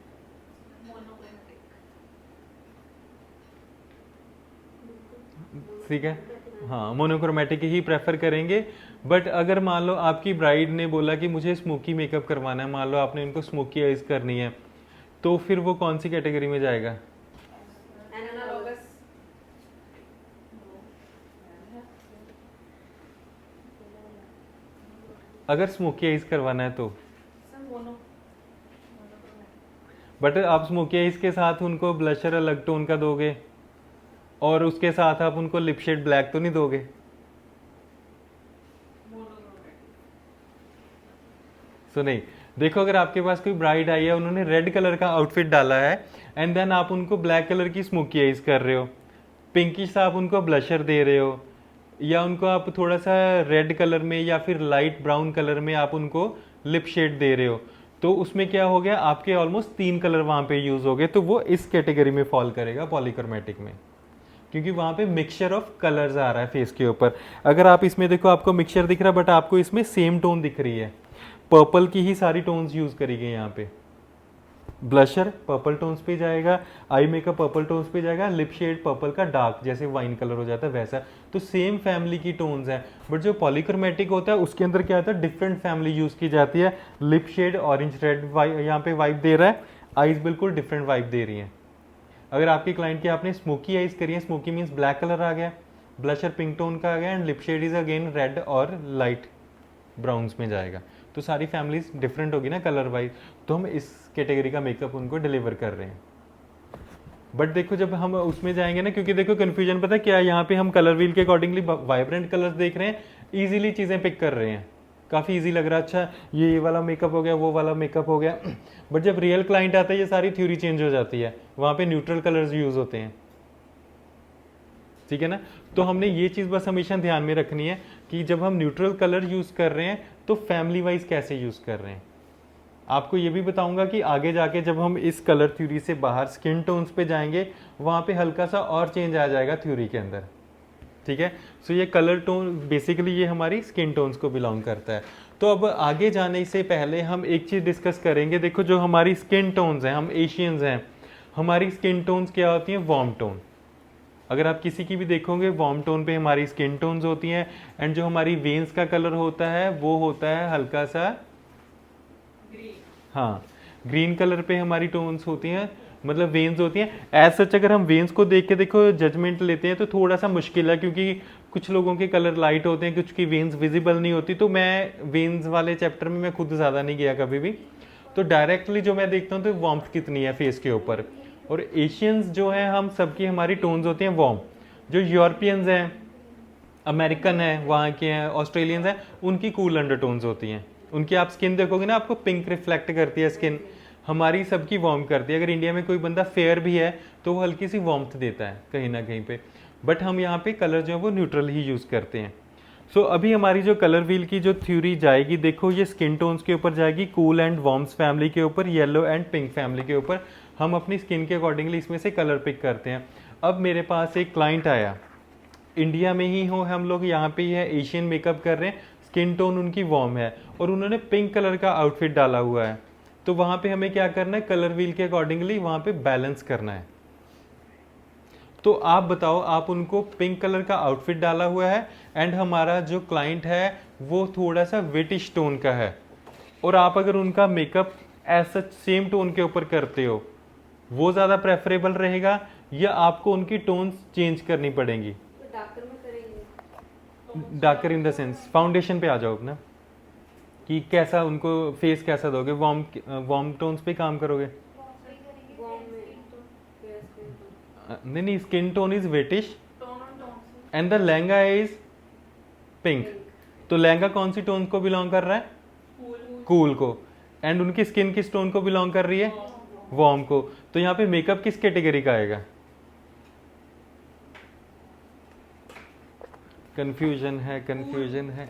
ठीक है, हाँ मोनोक्रोमेटिक ही प्रेफर करेंगे। बट अगर मान लो आपकी ब्राइड ने बोला कि मुझे स्मोकी मेकअप करवाना है, मान लो आपने उनको स्मोकी आइज करनी है, तो फिर वो कौन सी कैटेगरी में जाएगा? एनालॉगस। अगर स्मोकी आइज करवाना है तो। सर मोनो बट आप स्मोकी आइज के साथ उनको ब्लशर अलग टोन का दोगे और उसके साथ आप उनको लिप शेड ब्लैक तो नहीं दोगे? सो नहीं, देखो अगर आपके पास कोई ब्राइड आई है, उन्होंने रेड कलर का आउटफिट डाला है एंड देन आप उनको ब्लैक कलर की स्मोकी आइज कर रहे हो, पिंकिश आप उनको ब्लशर दे रहे हो, या उनको आप थोड़ा सा रेड कलर में या फिर लाइट ब्राउन कलर में आप उनको लिप शेड दे रहे हो, तो उसमें क्या हो गया, आपके ऑलमोस्ट 3 कलर वहां पे यूज हो गए। तो वो इस कैटेगरी में फॉल करेगा पॉलीक्रोमेटिक में, क्योंकि वहां पे मिक्सचर ऑफ कलर्स आ रहा है फेस के ऊपर। अगर आप इसमें देखो, आपको मिक्सचर दिख रहा है बट आपको इसमें सेम टोन दिख रही है, पर्पल की ही सारी टोन्स यूज करी गई यहाँ पे। ब्लशर पर्पल टोन्स पे जाएगा, आई मेकअप पर्पल टोन्स पे जाएगा, लिप शेड पर्पल का डार्क जैसे वाइन कलर हो जाता है वैसा। तो सेम फैमिली की टोन्स हैं, बट जो पॉलीक्रोमेटिक होता है उसके अंदर क्या होता है, डिफरेंट फैमिली यूज की जाती है। लिप शेड ऑरेंज रेड यहाँ पे वाइब दे रहा है, आईज बिल्कुल डिफरेंट वाइब दे रही है। अगर आपके क्लाइंट की आपने स्मोकी आइज करी है, स्मोकी मीन्स ब्लैक कलर आ गया, ब्लशर पिंक टोन का आ गया, and lip shade is again red और लाइट ब्राउन्स में जाएगा। तो सारी फैमिलीज डिफरेंट होगी ना कलर वाइज, तो हम इस कैटेगरी का मेकअप उनको डिलीवर कर रहे हैं। बट देखो जब हम उसमें जाएंगे ना, क्योंकि देखो कंफ्यूजन पता है क्या है, यहाँ पे हम कलर व्हील के अकॉर्डिंगली वाइब्रेंट कलर्स देख रहे हैं, इजीली चीज़ें पिक कर रहे हैं, काफ़ी इजी लग रहा है, अच्छा ये वाला मेकअप हो गया, वो वाला मेकअप हो गया। बट जब रियल क्लाइंट आता है ये सारी थ्योरी चेंज हो जाती है, वहाँ पे न्यूट्रल कलर्स यूज होते हैं। ठीक है ना, तो हमने ये चीज़ बस हमेशा ध्यान में रखनी है कि जब हम न्यूट्रल कलर यूज़ कर रहे हैं तो फैमिली वाइज कैसे यूज़ कर रहे हैं। आपको ये भी बताऊंगा कि आगे जाके जब हम इस कलर थ्योरी से बाहर स्किन टोन्स पे जाएंगे, वहाँ पे हल्का सा और चेंज आ जाएगा थ्योरी के अंदर। ठीक है, सो ये कलर टोन बेसिकली ये हमारी स्किन टोन्स को बिलोंग करता है। तो अब आगे जाने से पहले हम एक चीज़ डिस्कस करेंगे। देखो जो हमारी स्किन टोन्स हैं, हम एशियंस हैं, हमारी स्किन टोन्स क्या होती हैं, वार्म टोन। अगर आप किसी की भी देखोगे वार्म टोन पे हमारी स्किन टोन्स होती हैं, एंड जो हमारी वेन्स का कलर होता है वो होता है हल्का सा ग्रीन। हाँ, ग्रीन कलर पे हमारी टोन्स होती हैं, मतलब वेन्स होती हैं। एज सच अगर हम वेन्स को देख के देखो जजमेंट लेते हैं तो थोड़ा सा मुश्किल है, क्योंकि कुछ लोगों के कलर लाइट होते हैं, कुछ की वेन्स विजिबल नहीं होती। तो मैं वेन्स वाले चैप्टर में मैं खुद ज़्यादा नहीं गया कभी भी, तो डायरेक्टली जो मैं देखता हूँ तो वार्मथ कितनी है फेस के ऊपर। और एशियंस जो हैं हम सबकी हमारी टोन्स होती हैं वार्म। जो यूरोपियंस हैं, अमेरिकन है, वहाँ के हैं, ऑस्ट्रेलियंस हैं, उनकी कूल अंडरटोन्स होती हैं। उनकी आप स्किन देखोगे ना, आपको पिंक रिफ्लेक्ट करती है स्किन, हमारी सबकी वार्म करती है। अगर इंडिया में कोई बंदा फेयर भी है तो वो हल्की सी वार्मथ देता है कहीं ना कहीं पे, बट हम यहाँ पे कलर जो है वो न्यूट्रल ही यूज़ करते हैं। सो अभी हमारी जो कलर व्हील की जो थ्योरी जाएगी, देखो ये स्किन टोन्स के ऊपर जाएगी, कूल एंड वार्म्स फैमिली के ऊपर, येलो एंड पिंक फैमिली के ऊपर। हम अपनी स्किन के अकॉर्डिंगली इसमें से कलर पिक करते हैं। अब मेरे पास एक क्लाइंट आया, इंडिया में ही हो हम लोग, यहाँ पे ही है, एशियन मेकअप कर रहे हैं, स्किन टोन उनकी वार्म है और उन्होंने पिंक कलर का आउटफिट डाला हुआ है। तो वहाँ पे हमें क्या करना है, कलर व्हील के अकॉर्डिंगली वहाँ पे बैलेंस करना है। तो आप बताओ, आप उनको पिंक कलर का आउटफिट डाला हुआ है एंड हमारा जो क्लाइंट है वो थोड़ा सा विटिश टोन का है, और आप अगर उनका makeup as such same tone के ऊपर करते हो, वो ज़्यादा प्रेफरेबल रहेगा या आपको उनकी टोन्स चेंज करनी पड़ेंगी? तो डार्कर में करेंगे। Darker in the sense foundation पे आ जाओ अपना, कि कैसा उनको फेस कैसा दोगे, वार्म टोन्स पे काम करोगे? वार्म में फेयर स्किन नहीं नहीं, skin tone is wheatish tone on tone and the lehenga is pink. तो लहंगा कौन सी टोन को बिलोंग कर रहा है? कूल कूल को। एंड उनकी स्किन किस टोन को बिलोंग कर रही है? वार्म को। तो यहाँ पे मेकअप किस कैटेगरी का आएगा? कंफ्यूजन है, कंफ्यूजन है।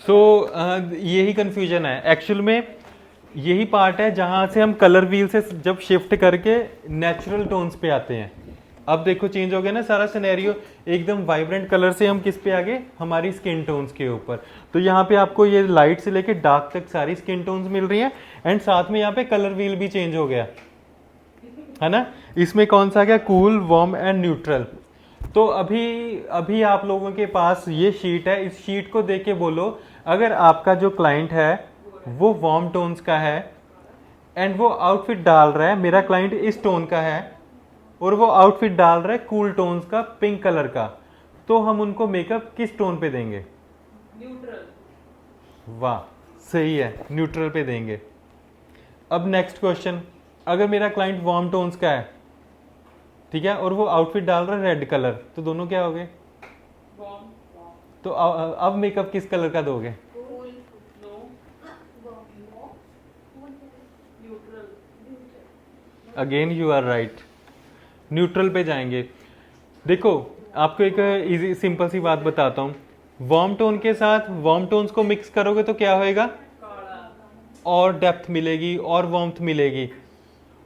यही कंफ्यूजन है एक्चुअल में। यही पार्ट है जहां से हम कलर व्हील से जब शिफ्ट करके नेचुरल टोन्स पे आते हैं। अब देखो चेंज हो गया ना सारा सिनेरियो, एकदम वाइब्रेंट कलर से हम किस पे आ गए? हमारी स्किन टोन्स के ऊपर। तो यहाँ पे आपको ये लाइट से लेके डार्क तक सारी स्किन टोन्स मिल रही हैं। एंड साथ में यहाँ पे कलर व्हील भी चेंज हो गया है ना। इसमें कौन सा आ गया? Cool, warm and neutral. तो अभी आप लोगों के पास ये शीट है, इस शीट को देख के बोलो, अगर आपका जो क्लाइंट है वो वार्म टोन्स का है एंड वो आउटफिट डाल रहा है, मेरा क्लाइंट इस टोन का है और वो आउटफिट डाल रहा है कूल टोन्स का, पिंक कलर का, तो हम उनको मेकअप किस टोन पे देंगे? न्यूट्रल। वाह, सही है, न्यूट्रल पे देंगे। अब नेक्स्ट क्वेश्चन, अगर मेरा क्लाइंट वार्म टोन्स का है, ठीक है, और वो आउटफिट डाल रहा है रेड कलर, तो दोनों क्या हो गए? वार्म। तो अब मेकअप किस कलर का दोगे? Cool no. Neutral. Again you are right, neutral पे जाएंगे। देखो आपको एक इजी सिंपल सी बात बताता हूँ, वार्म टोन के साथ वार्म टोन्स को मिक्स करोगे तो क्या होएगा? काला। और डेप्थ मिलेगी और वार्मथ मिलेगी,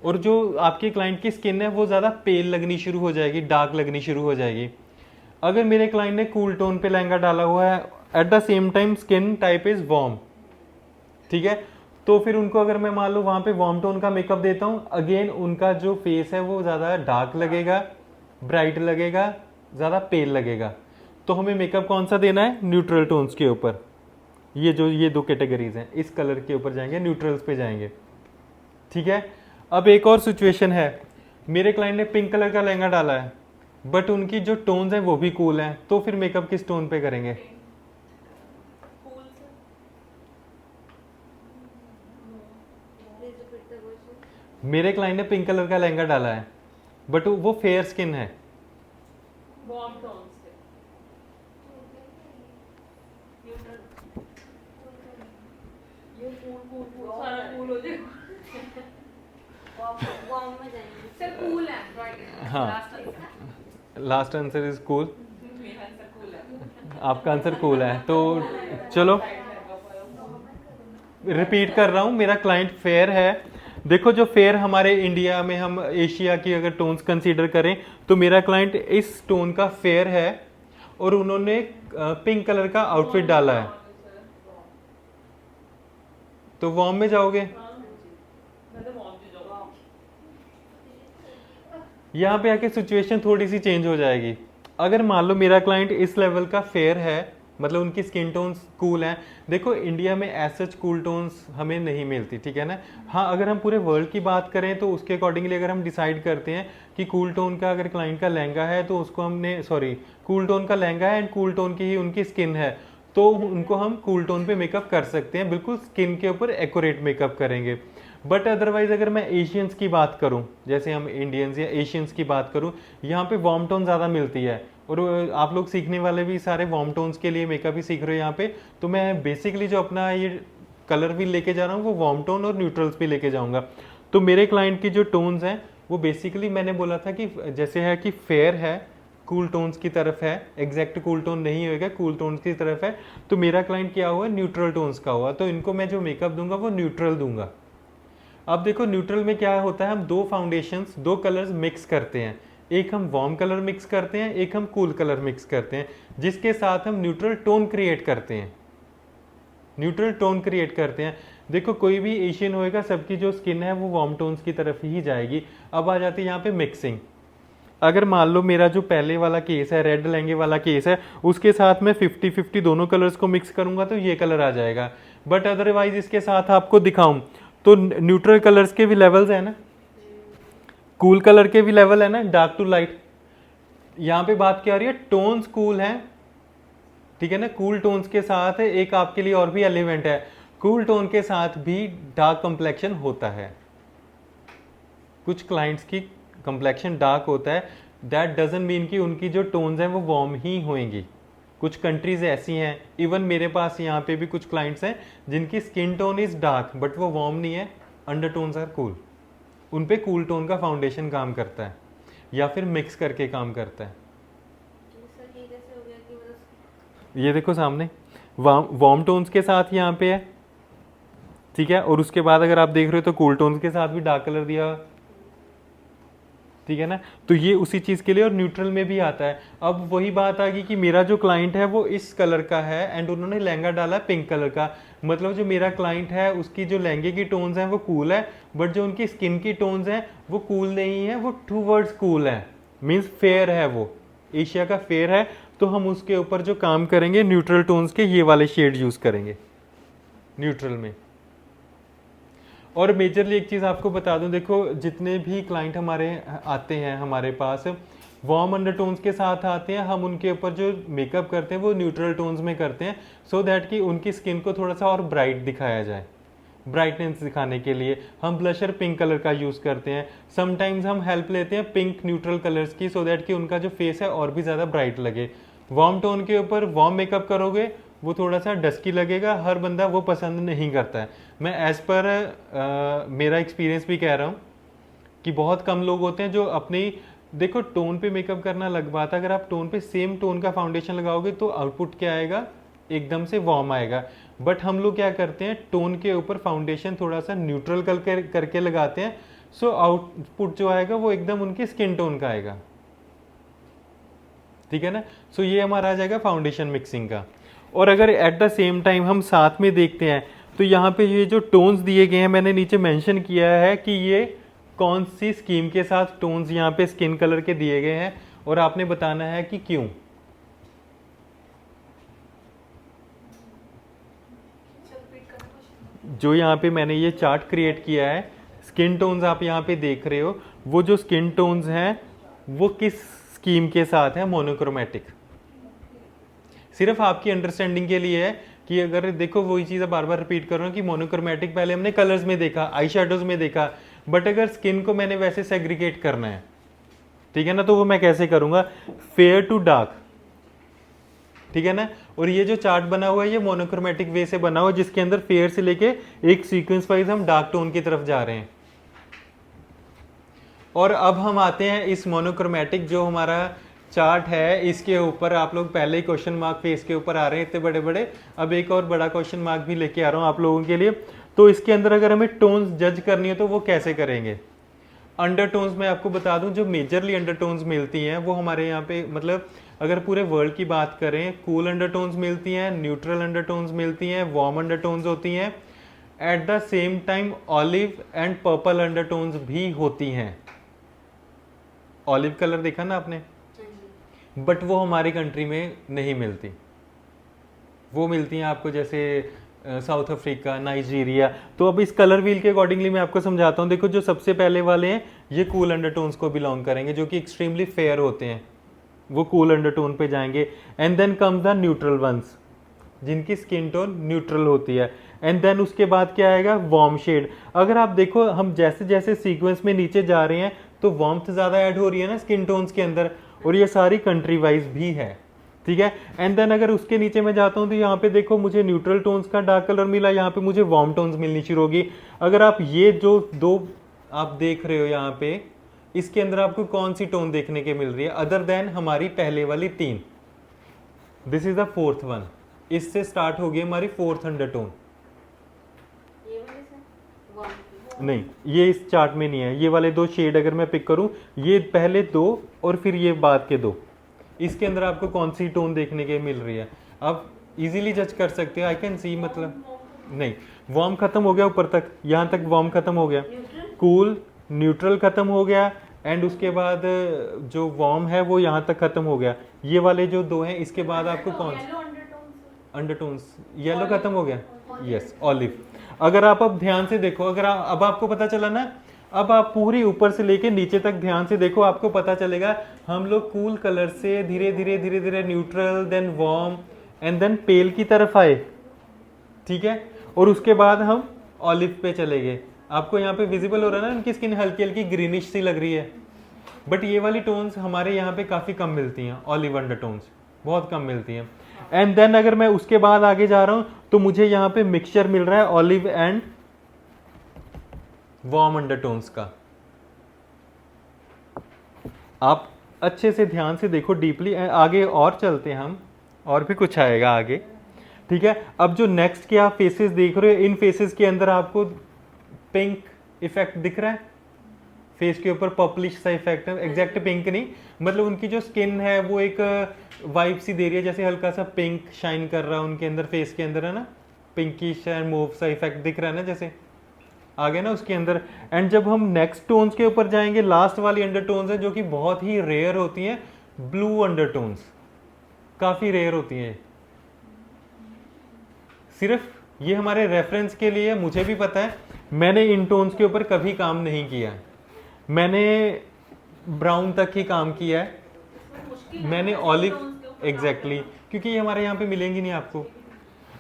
और जो आपके क्लाइंट की स्किन है वो ज़्यादा पेल लगनी शुरू हो जाएगी, डार्क लगनी शुरू हो जाएगी। अगर मेरे क्लाइंट ने कूल टोन पे लहंगा डाला हुआ है, at the same time skin type is warm, ठीक है, तो फिर उनको अगर मैं मान लो वहाँ पे वार्म टोन का मेकअप देता हूँ, अगेन उनका जो फेस है वो ज़्यादा डार्क लगेगा, ब्राइट लगेगा, ज़्यादा पेल लगेगा। तो हमें मेकअप कौन सा देना है? न्यूट्रल टोन्स के ऊपर। ये दो कैटेगरीज हैं, इस कलर के ऊपर जाएंगे, न्यूट्रल्स पे जाएंगे, ठीक है। अब एक और सिचुएशन है, मेरे क्लाइंट ने पिंक कलर का लहंगा डाला है बट उनकी जो टोन्स हैं वो भी कूल हैं, तो फिर मेकअप किस टोन पे करेंगे? कूल से। Please repeat the question. मेरे क्लाइंट ने पिंक कलर का लहंगा डाला है बट वो फेयर स्किन है, वार्म टोन से। न्यूट्रल। ये कूल सारा कूल हो जाएगा। वार्म में जाएंगे। सर कूल है, राइट। हाँ। Last answer is cool. मेरा आंसर कूल है। आपका आंसर कूल है, तो चलो रिपीट कर रहा हूँ, मेरा क्लाइंट फेयर है। देखो जो फेयर हमारे इंडिया में, हम एशिया की अगर टोन्स कंसीडर करें, तो मेरा क्लाइंट इस टोन का फेयर है और उन्होंने पिंक कलर का आउटफिट डाला है, तो वार्म में जाओगे। यहाँ पे आके सिचुएशन थोड़ी सी चेंज हो जाएगी। अगर मान लो मेरा क्लाइंट इस लेवल का फेयर है, मतलब उनकी स्किन टोन्स कूल हैं। देखो इंडिया में एज सच कूल टोन्स हमें नहीं मिलती, ठीक है ना। हाँ, अगर हम पूरे वर्ल्ड की बात करें तो उसके अकॉर्डिंगली अगर हम डिसाइड करते हैं कि कूल टोन का अगर क्लाइंट का लहंगा है तो उसको हमने कूल टोन का लहंगा है एंड कूल टोन की ही उनकी स्किन है, तो उनको हम कूल टोन पे मेकअप कर सकते हैं, बिल्कुल स्किन के ऊपर एक्यूरेट मेकअप करेंगे। बट अदरवाइज अगर मैं एशियंस की बात करूं, जैसे हम इंडियंस या एशियंस की बात करूं, यहाँ पे वार्म टोन ज़्यादा मिलती है और आप लोग सीखने वाले भी सारे वार्म टोन्स के लिए मेकअप ही सीख रहे हो यहाँ पे। तो मैं बेसिकली जो अपना ये कलर भी लेके जा रहा हूँ वो वार्म टोन और न्यूट्रल्स भी लेके जाऊँगा। तो मेरे क्लाइंट की जो टोन्स हैं वो बेसिकली मैंने बोला था कि जैसे है कि फेयर है, कूल टोन्स की तरफ है, एग्जैक्ट कूल टोन नहीं होगा, कूल टोन्स की तरफ है, तो मेरा क्लाइंट क्या हुआ? न्यूट्रल टोन्स का हुआ। तो इनको मैं जो मेकअप दूंगा वो न्यूट्रल दूंगा। अब देखो न्यूट्रल में क्या होता है, हम दो फाउंडेशंस, दो कलर्स मिक्स करते हैं, एक हम वार्म कलर मिक्स करते हैं, एक हम कूल कलर मिक्स करते हैं, जिसके साथ हम न्यूट्रल टोन क्रिएट करते हैं, न्यूट्रल टोन क्रिएट करते हैं। देखो कोई भी एशियन होएगा, सबकी जो स्किन है वो वार्म टोन्स की तरफ ही जाएगी। अब आ जाती है यहाँ पे मिक्सिंग। अगर मान लो मेरा जो पहले वाला केस है, रेड लहंगे वाला केस है, उसके साथ मैं 50-50 दोनों कलर्स को मिक्स करूंगा तो ये कलर आ जाएगा। बट अदरवाइज इसके साथ आपको दिखाऊं तो न्यूट्रल कलर्स के भी लेवल्स हैं ना, कूल कलर के भी लेवल है ना, डार्क टू लाइट। यहाँ पे बात क्या आ रही है, टोन्स कूल हैं, ठीक है ना, कूल टोन्स के साथ एक आपके लिए और भी एलिमेंट है, कूल टोन के साथ भी डार्क कंप्लेक्शन होता है। कुछ क्लाइंट्स की कंप्लेक्शन डार्क होता है, दैट डजंट मीन कि उनकी जो टोन्स हैं वो वार्म ही होंगी। कुछ कंट्रीज ऐसी हैं, इवन मेरे पास यहाँ पे भी कुछ क्लाइंट्स हैं जिनकी skin tone is dark but वो वार्म नहीं है, अंडर टोन्स आर कूल। उन पे कूल टोन का फाउंडेशन काम करता है या फिर मिक्स करके काम करता है। सर ये कैसे हो गया कि मतलब ये देखो सामने वार्म टोन्स के साथ यहाँ पे है, ठीक है, और उसके बाद अगर आप देख रहे हो तो कूल टोन्स के साथ भी डार्क कलर दिया हुआ, ठीक है ना। तो ये उसी चीज़ के लिए, और न्यूट्रल में भी आता है। अब वही बात आ गई कि मेरा जो क्लाइंट है वो इस कलर का है एंड उन्होंने लहंगा डाला पिंक कलर का, मतलब जो मेरा क्लाइंट है उसकी जो लहंगे की टोन्स हैं वो कूल है, बट जो उनकी स्किन की टोन्स हैं वो कूल नहीं है, वो टूवर्ड्स कूल है, मीन्स फेयर है, वो एशिया का फेयर है। तो हम उसके ऊपर जो काम करेंगे न्यूट्रल टोन्स के ये वाले शेड यूज़ करेंगे न्यूट्रल में। और मेजरली एक चीज़ आपको बता दूं, देखो जितने भी क्लाइंट हमारे आते हैं हमारे पास वार्म अंडरटोन्स के साथ आते हैं, हम उनके ऊपर जो मेकअप करते हैं वो न्यूट्रल टोन्स में करते हैं, सो दैट कि उनकी स्किन को थोड़ा सा और ब्राइट दिखाया जाए। ब्राइटनेस दिखाने के लिए हम ब्लशर पिंक कलर का यूज़ करते हैं, समटाइम्स हम हेल्प लेते हैं पिंक न्यूट्रल कलर्स की, सो दैट कि उनका जो फेस है और भी ज़्यादा ब्राइट लगे। वार्म टोन के ऊपर वार्म मेकअप करोगे वो थोड़ा सा डस्की लगेगा, हर बंदा वो पसंद नहीं करता है। मैं एज़ पर मेरा एक्सपीरियंस भी कह रहा हूँ कि बहुत कम लोग होते हैं जो अपनी, देखो टोन पे मेकअप करना अलग बात है, अगर आप टोन पे सेम टोन का फाउंडेशन लगाओगे तो आउटपुट क्या आएगा, एकदम से वार्म आएगा। बट हम लोग क्या करते हैं, टोन के ऊपर फाउंडेशन थोड़ा सा न्यूट्रल करके लगाते हैं, सो आउटपुट जो आएगा वो एकदम उनकी स्किन टोन का आएगा, ठीक है ना। सो ये हमारा आ जाएगा फाउंडेशन मिक्सिंग का। और अगर एट द सेम टाइम हम साथ में देखते हैं तो यहाँ पे ये जो टोन्स दिए गए हैं, मैंने नीचे मेंशन किया है कि ये कौन सी स्कीम के साथ टोन्स यहाँ पे स्किन कलर के दिए गए हैं, और आपने बताना है कि क्यों। जो यहाँ पे मैंने ये चार्ट क्रिएट किया है, स्किन टोन्स आप यहाँ पे देख रहे हो, वो जो स्किन टोन्स हैं वो किस स्कीम के साथ है, मोनोक्रोमेटिक। सिर्फ आपकी अंडरस्टैंडिंग के लिए है कि अगर देखो वही चीज़ बार बार रिपीट कर रहा हूँ कि मोनोक्रोमेटिक पहले हमने कलर्स में देखा, आई शेडोज में देखा, बट अगर स्किन को मैंने वैसे सेग्रीगेट करना है, ठीक है ना, तो वो मैं कैसे करूँगा, फेयर टू डार्क, ठीक है ना। और ये जो चार्ट बना हुआ है ये मोनोक्रोमेटिक वे से बना हुआ है, जिसके अंदर फेयर से लेके एक सीक्वेंस वाइज हम डार्क टोन की तरफ जा रहे हैं। और अब हम आते हैं इस मोनोक्रोमेटिक जो हमारा चार्ट है, इसके ऊपर आप लोग पहले ही क्वेश्चन मार्क फेस के ऊपर आ रहे हैं इतने बड़े बड़े, अब एक और बड़ा क्वेश्चन मार्क भी लेके आ रहा हूँ आप लोगों के लिए। तो इसके अंदर अगर हमें टोन्स जज करनी है तो वो कैसे करेंगे। अंडरटोन्स मैं आपको बता दूं, जो मेजरली अंडरटोन्स मिलती हैं वो हमारे यहाँ पे, मतलब अगर पूरे वर्ल्ड की बात करें, कूल अंडरटोन्स मिलती हैं, न्यूट्रल अंडरटोन्स मिलती हैं, वार्म अंडरटोन्स होती हैं, at the same time olive and purple undertones भी होती हैं। ऑलिव कलर देखा ना आपने, बट वो हमारी कंट्री में नहीं मिलती, वो मिलती हैं आपको जैसे साउथ अफ्रीका, नाइजीरिया। तो अब इस कलर व्हील के अकॉर्डिंगली मैं आपको समझाता हूँ। देखो जो सबसे पहले वाले हैं ये कूल अंडरटोन्स को बिलोंग करेंगे, जो कि एक्सट्रीमली फेयर होते हैं, वो कूल अंडरटोन पे जाएंगे। And then comes the neutral ones, जिनकी स्किन टोन न्यूट्रल होती है। एंड देन उसके बाद क्या आएगा, वार्म शेड। अगर आप देखो हम जैसे जैसे सीक्वेंस में नीचे जा रहे हैं तो वार्मथ ज़्यादा ऐड हो रही है ना स्किन टोन्स के अंदर, और ये सारी कंट्री वाइज भी है, ठीक है। एंड देन अगर उसके नीचे मैं जाता हूँ तो यहाँ पे देखो मुझे न्यूट्रल टोन्स का डार्क कलर मिला, यहाँ पे मुझे वार्म टोन्स मिलनी शुरू होगी। अगर आप ये जो दो आप देख रहे हो यहाँ पे, इसके अंदर आपको कौन सी टोन देखने के मिल रही है अदर देन हमारी पहले वाली तीन। This is the fourth one, इससे स्टार्ट होगी हमारी फोर्थ अंडरटोन। ये वाले सर नहीं, ये इस चार्ट में नहीं है। ये वाले दो शेड अगर मैं पिक करूं, ये पहले दो और फिर ये बाद के दो, इसके अंदर आपको कौन सी टोन देखने के मिल रही है आप इजीली जज कर सकते हो। आई कैन सी, मतलब नहीं, वार्म खत्म हो गया ऊपर तक, यहाँ तक वार्म खत्म हो गया, कूल न्यूट्रल खत्म हो गया, एंड उसके बाद जो वार्म है वो यहाँ तक खत्म हो गया। ये वाले जो दो हैं इसके बाद आपको कौन सा अंडरटोन्स, येलो खत्म हो गया, यस ऑलिव। अगर आप अब ध्यान से देखो, अगर अब आपको पता चला ना, अब आप पूरी ऊपर से लेके नीचे तक ध्यान से देखो, आपको पता चलेगा हम लोग कूल कलर से धीरे धीरे धीरे धीरे neutral, then warm and then pale की तरफ आए, ठीक है, और उसके बाद हम ऑलिव पे चले गए। आपको यहाँ पे विजिबल हो रहा है ना, उनकी स्किन हल्की हल्की ग्रीनिश सी लग रही है, बट ये वाली टोन्स हमारे यहाँ पे काफ़ी कम मिलती हैं, ऑलिव अंडरटोन्स बहुत कम मिलती हैं। एंड देन अगर मैं उसके बाद आगे जा रहा हूँ तो मुझे यहाँ पे मिक्सचर मिल रहा है ऑलिव एंड वार्म अंडरटोन्स का। आप अच्छे से ध्यान से देखो डीपली, आगे और चलते हैं हम, और भी कुछ आएगा आगे, ठीक है। अब जो नेक्स्ट के आप फेसेस देख रहे हो, इन फेसेस के अंदर आपको पिंक इफेक्ट दिख रहा है, फेस के ऊपर पर्पलिश सा इफेक्ट है, एग्जैक्ट पिंक नहीं, मतलब उनकी जो स्किन है वो एक वाइब सी दे रही है, जैसे हल्का सा पिंक शाइन कर रहा है उनके अंदर, फेस के अंदर है ना, पिंकिश एंड मूव सा इफेक्ट दिख रहा है ना, जैसे आ गया ना उसके अंदर। एंड जब हम नेक्स्ट टोन्स के ऊपर जाएंगे, लास्ट वाली अंडरटोन्स है जो कि बहुत ही रेयर होती हैं, ब्लू अंडरटोन्स, काफी रेयर होती हैं। सिर्फ ये हमारे रेफरेंस के लिए, मुझे भी पता है, मैंने इन टोन्स के ऊपर कभी काम नहीं किया है, मैंने ब्राउन तक ही काम किया है, मैंने ऑलिव, एग्जैक्टली, क्योंकि ये हमारे यहाँ पे मिलेंगी नहीं आपको।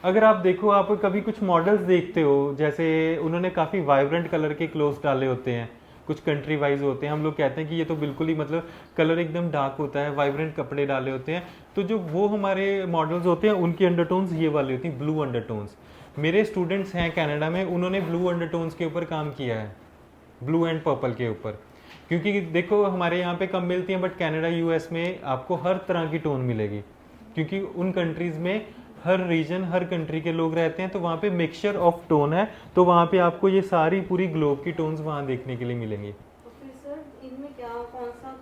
अगर आप देखो, आप कभी कुछ मॉडल्स देखते हो, जैसे उन्होंने काफ़ी वाइब्रेंट कलर के क्लोथ्स डाले होते हैं, कुछ कंट्री वाइज होते हैं, हम लोग कहते हैं कि ये तो बिल्कुल ही मतलब कलर एकदम डार्क होता है, वाइब्रेंट कपड़े डाले होते हैं, तो जो वो हमारे मॉडल्स होते हैं उनकी अंडरटोन्स ये वाली होती हैं, ब्लू अंडरटोन्स। मेरे स्टूडेंट्स हैं कनाडा में, उन्होंने ब्लू अंडरटोन्स के ऊपर काम किया है, ब्लू एंड पर्पल के ऊपर, क्योंकि देखो हमारे यहाँ पे कम मिलती हैं, बट कनाडा यूएस में आपको हर तरह की टोन मिलेगी, क्योंकि उन कंट्रीज़ में हर रीजन, हर कंट्री के लोग रहते हैं, तो वहाँ पे मिक्सचर ऑफ टोन है, तो वहाँ पे आपको ये सारी पूरी ग्लोब की टोन्स वहाँ देखने के लिए मिलेंगी। तो फिर सर इनमें क्या कौन सा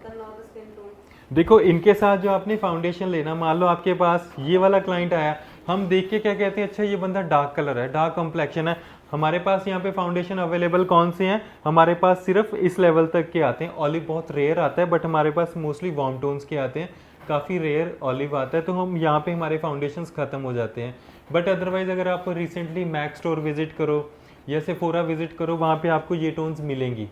करना होगा स्किन टोन? देखो इनके साथ जो आपने फाउंडेशन लेना, मान लो आपके पास ये वाला क्लाइंट आया, हम देख के क्या कहते हैं, अच्छा ये बंदा डार्क कलर है, डार्क कॉम्प्लेक्शन है, हमारे पास यहाँ पे फाउंडेशन अवेलेबल कौन से हैं, हमारे पास सिर्फ इस लेवल तक के आते हैं, ऑलिव बहुत रेयर आता है, बट हमारे पास मोस्टली वार्म टोन्स के आते हैं, काफ़ी रेयर ऑलिव आता है, तो हम यहाँ पे हमारे फाउंडेशंस ख़त्म हो जाते हैं। बट अदरवाइज़ अगर आप रिसेंटली मैक स्टोर विजिट करो या सेफोरा विजिट करो, वहाँ पे आपको ये टोन्स मिलेंगी,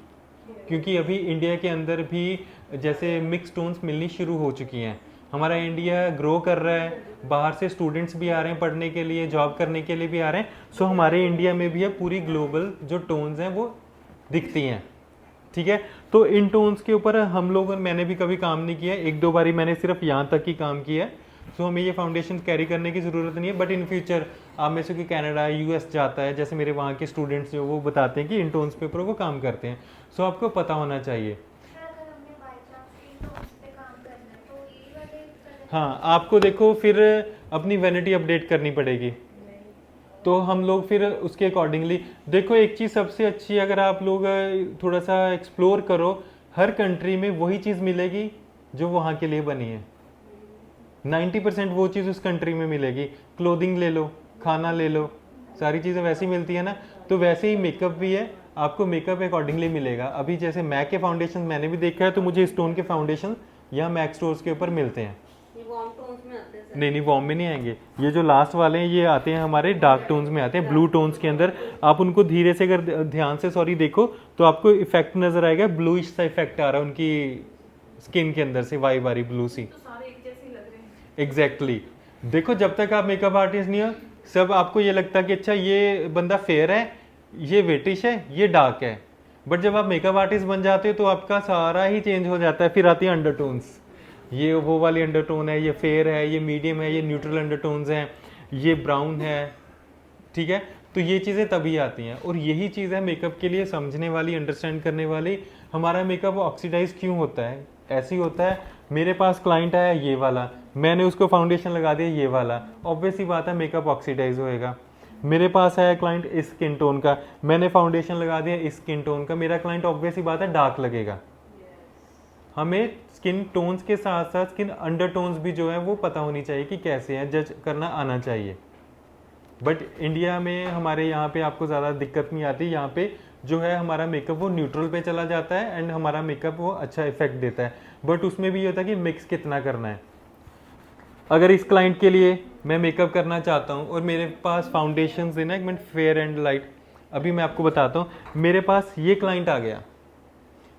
क्योंकि अभी इंडिया के अंदर भी जैसे मिक्स टोन्स मिलनी शुरू हो चुकी हैं, हमारा इंडिया ग्रो कर रहा है, बाहर से स्टूडेंट्स भी आ रहे हैं पढ़ने के लिए, जॉब करने के लिए भी आ रहे हैं, सो हमारे इंडिया में भी है पूरी ग्लोबल जो टोन्स हैं वो दिखती हैं, ठीक है। तो इन टोन्स के ऊपर हम लोग, मैंने भी कभी काम नहीं किया, एक दो बारी मैंने सिर्फ यहाँ तक ही काम किया है, सो हमें ये फाउंडेशन कैरी करने की ज़रूरत नहीं है, बट इन फ्यूचर आप में से कोई कनाडा यूएस जाता है, जैसे मेरे वहाँ के स्टूडेंट्स जो वो बताते हैं कि इन टोन्स पे ऊपर वो काम करते हैं, सो आपको पता होना चाहिए। हाँ, आपको देखो फिर अपनी वैनिटी अपडेट करनी पड़ेगी, तो हम लोग फिर उसके अकॉर्डिंगली देखो। एक चीज़ सबसे अच्छी, अगर आप लोग थोड़ा सा एक्सप्लोर करो, हर कंट्री में वही चीज़ मिलेगी जो वहाँ के लिए बनी है, 90% वो चीज़ उस कंट्री में मिलेगी। क्लोथिंग ले लो, खाना ले लो, सारी चीज़ें वैसी मिलती है ना, तो वैसे ही मेकअप भी है, आपको मेकअप अकॉर्डिंगली मिलेगा। अभी जैसे मैक के फाउंडेशन मैंने भी देखा है, तो मुझे स्टोन के फाउंडेशन यहाँ मैक स्टोर्स के ऊपर मिलते हैं। वार्म टोन्स में आते हैं सर? नहीं, वार्म में नहीं आएंगे, ये जो लास्ट वाले हैं ये आते हैं हमारे डार्क टोन्स में आते हैं, ब्लू टोन्स के अंदर। आप उनको धीरे से अगर ध्यान से देखो तो आपको इफेक्ट नजर आएगा, ब्लूइश सा इफेक्ट आ रहा है उनकी स्किन के अंदर से, वाइब आ रही ब्लू सी। तो सारे एक जैसे लग रहे हैं। एग्जैक्टली देखो जब तक आप मेकअप आर्टिस्ट नहीं हो, सब आपको ये लगता है कि अच्छा ये बंदा फेयर है, ये वेटिश है, ये डार्क है, बट जब आप मेकअप आर्टिस्ट बन जाते हो तो आपका सारा ही चेंज हो जाता है। फिर आती है अंडरटोन्स, ये वो वाली अंडरटोन है, ये फेयर है, ये मीडियम है, ये न्यूट्रल अंडरटोन्स हैं, ये ब्राउन है, ठीक है। तो ये चीज़ें तभी आती हैं, और यही चीज़ है मेकअप के लिए समझने वाली, अंडरस्टैंड करने वाली। हमारा मेकअप ऑक्सीडाइज क्यों होता है? ऐसे ही होता है, मेरे पास क्लाइंट आया ये वाला, मैंने उसको फाउंडेशन लगा दिया ये वाला, ऑब्वियस ही बात है मेकअप ऑक्सीडाइज होएगा। मेरे पास आया क्लाइंट इस स्किन टोन का, मैंने फाउंडेशन लगा दिया इस स्किन टोन का, मेरा क्लाइंट ऑब्वियस ही बात है डार्क लगेगा। हमें स्किन टोन्स के साथ साथ स्किन अंडरटोन्स भी जो है वो पता होनी चाहिए कि कैसे हैं, जज करना आना चाहिए। बट इंडिया में हमारे यहाँ पे आपको ज़्यादा दिक्कत नहीं आती, यहाँ पे जो है हमारा मेकअप वो न्यूट्रल पे चला जाता है, एंड हमारा मेकअप वो अच्छा इफेक्ट देता है, बट उसमें भी ये होता है कि मिक्स कितना करना है। अगर इस क्लाइंट के लिए मैं मेकअप करना चाहता हूँ और मेरे पास फाउंडेशंस है ना, एक मिनट, फेयर एंड लाइट, अभी मैं आपको बताता हूँ। मेरे पास ये क्लाइंट आ गया,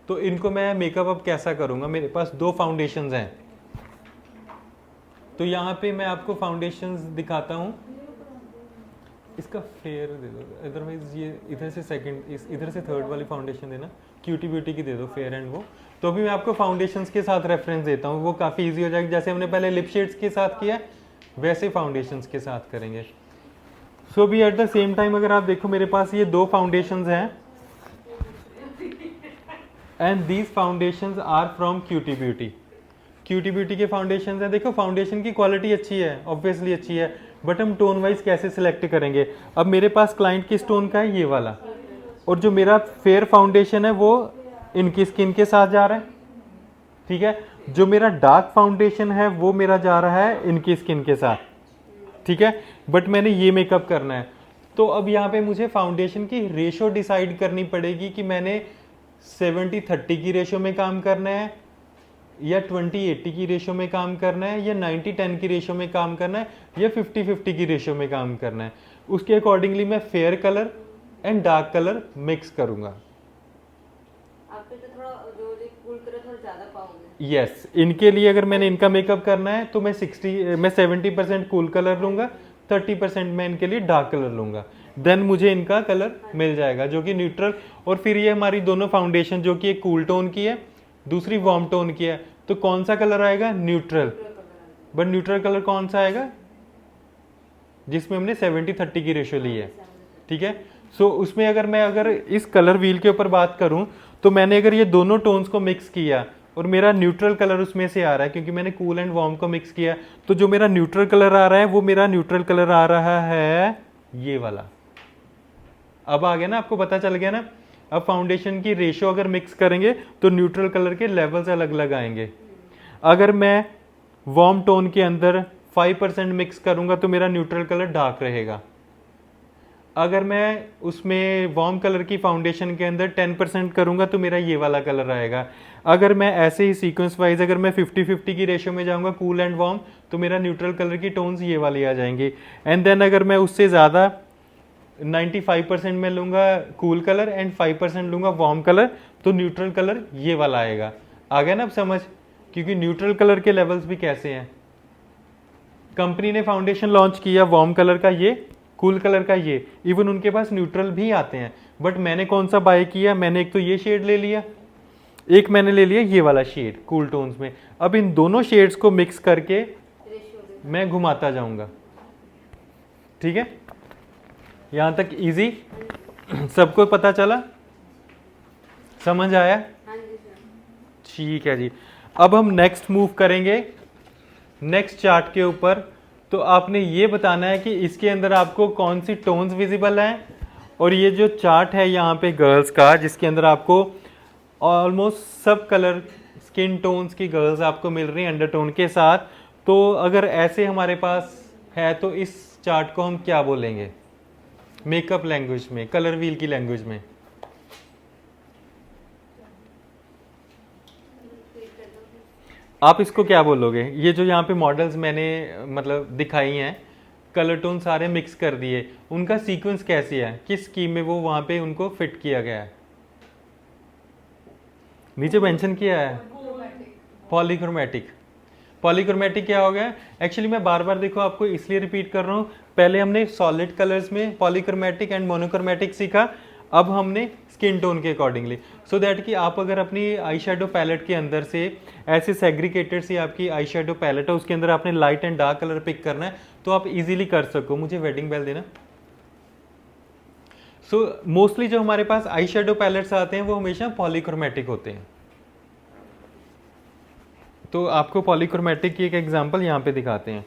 तो इनको मैं मेकअप अब कैसा करूँगा। मेरे पास 2 फाउंडेशंस हैं, तो यहाँ पे मैं आपको फाउंडेशंस दिखाता हूँ। इसका फेयर दे दो, अदरवाइज ये इधर से सेकंड, इधर से थर्ड वाली फाउंडेशन देना, क्यूटी ब्यूटी की दे दो फेयर एंड वो। तो अभी मैं आपको फाउंडेशंस के साथ रेफरेंस देता हूँ, वो काफ़ी इजी हो जाएगा। जैसे हमने पहले लिप शेड्स के साथ किया वैसे फाउंडेशंस के साथ करेंगे। सो भी एट द सेम टाइम अगर आप देखो मेरे पास ये 2 फाउंडेशंस हैं and these foundations are from Cutie Beauty. Cutie Beauty के फाउंडेशन है। देखो फाउंडेशन की क्वालिटी अच्छी है, ऑब्वियसली अच्छी है, बट हम टोन वाइज कैसे सिलेक्ट करेंगे। अब मेरे पास क्लाइंट किस टोन का है, ये वाला, और जो मेरा फेयर फाउंडेशन है वो इनकी स्किन के साथ जा रहा है, ठीक है। जो मेरा डार्क फाउंडेशन है वो मेरा जा रहा है इनकी स्किन के साथ, ठीक है। बट मैंने ये मेकअप करना है, तो अब यहाँ पे मुझे फाउंडेशन की रेशो डिसाइड करनी पड़ेगी कि मैंने 70-30 की रेशो में काम करना है या 20-80 की रेशो में काम करना है या 90-10 की रेशो में काम करना है या 50-50 की रेशो में काम करना है। उसके अकॉर्डिंगली मैं fair colour and dark colour mix करूंगा। आप पे तो थोड़ा जो कूल कलर थोड़ा ज्यादा पाओगे। यस, इनके लिए अगर मैंने इनका मेकअप करना है तो मैं 70% कूल कलर लूंगा, 30% मैं इनके लिए डार्क कलर लूंगा, देन मुझे इनका कलर मिल जाएगा जो कि न्यूट्रल। और फिर ये हमारी दोनों फाउंडेशन, जो कि एक कूल टोन की है दूसरी वार्म टोन की है, तो कौन सा कलर आएगा, न्यूट्रल। बट न्यूट्रल कलर कौन सा आएगा, जिसमें हमने 70-30 की रेशो ली है, ठीक है। सो उसमें अगर इस कलर व्हील के ऊपर बात करूं तो मैंने अगर ये दोनों टोन्स को मिक्स किया और मेरा न्यूट्रल कलर उसमें से आ रहा है, क्योंकि मैंने कूल एंड वार्म को मिक्स किया, तो जो मेरा न्यूट्रल कलर आ रहा है वो मेरा न्यूट्रल कलर आ रहा है ये वाला। अब आ गया ना, आपको पता चल गया ना। अब फाउंडेशन की रेशो अगर मिक्स करेंगे तो न्यूट्रल कलर के लेवल्स अलग अलग आएंगे। अगर मैं वार्म टोन के अंदर 5% मिक्स करूंगा तो मेरा न्यूट्रल कलर डार्क रहेगा। अगर मैं उसमें वार्म कलर की फाउंडेशन के अंदर 10% करूंगा तो मेरा ये वाला कलर आएगा। अगर मैं ऐसे ही सीक्वेंस वाइज अगर मैं 50-50 की रेशो में जाऊंगा कूल एंड वार्म, तो मेरा न्यूट्रल कलर की टोन्स ये वाली आ जाएंगी। एंड देन अगर मैं उससे ज़्यादा 95% में लूंगा कूल कलर एंड 5% लूंगा वार्म कलर, तो न्यूट्रल कलर ये वाला आएगा। आ गया ना अब समझ, क्योंकि न्यूट्रल कलर के लेवल्स भी कैसे हैं। कंपनी ने फाउंडेशन लॉन्च किया वार्म कलर का ये, कूल कलर का ये, इवन उनके पास न्यूट्रल भी आते हैं, बट मैंने कौन सा बाय किया, मैंने एक तो ये शेड ले लिया, एक मैंने ले लिया ये वाला शेड कूल टोन्स में। अब इन दोनों शेड्स को मिक्स करके मैं घुमाता जाऊंगा, ठीक है। यहां तक इजी, सबको पता चला, समझ आया, हाँ जी सर। ठीक है जी। अब हम नेक्स्ट मूव करेंगे नेक्स्ट चार्ट के ऊपर। तो आपने ये बताना है कि इसके अंदर आपको कौन सी टोन्स विजिबल हैं, और ये जो चार्ट है यहाँ पे गर्ल्स का, जिसके अंदर आपको ऑलमोस्ट सब कलर स्किन टोन्स की गर्ल्स आपको मिल रही हैं अंडरटोन के साथ। तो अगर ऐसे हमारे पास है तो इस चार्ट को हम क्या बोलेंगे मेकअप लैंग्वेज में, कलर व्हील की लैंग्वेज में? आप इसको क्या बोलोगे? ये जो यहाँ पे मॉडल्स मैंने मतलब दिखाई हैं, कलर टोन सारे मिक्स कर दिए, उनका सीक्वेंस कैसे है, किस स्कीम में वो वहाँ पे उनको फिट किया गया है? नीचे मेंशन किया है पॉलीक्रोमेटिक। पॉलीक्रोमेटिक क्या हो गया? एक्चुअली मैं बार बार देखो आपको इसलिए रिपीट कर रहा हूँ, पहले हमने सॉलिड कलर्स में पॉलीक्रोमेटिक एंड मोनोक्रोमेटिक सीखा, अब हमने स्किन टोन के अकॉर्डिंगली, सो दैट कि आप अगर अपनी आई शेडो पैलेट के अंदर से ऐसे सेग्रीगेटेड सी आपकी आई शेडो पैलेट है, उसके अंदर आपने light and dark colour pick करना है तो आप इजीली कर सको। मुझे वेडिंग बेल देना। सो मोस्टली जो हमारे पास आई शेडो पैलेट्स आते हैं वो हमेशा पॉलीक्रोमेटिक होते हैं। तो आपको पॉलीक्रोमेटिक की एक एग्जांपल यहाँ पे दिखाते हैं।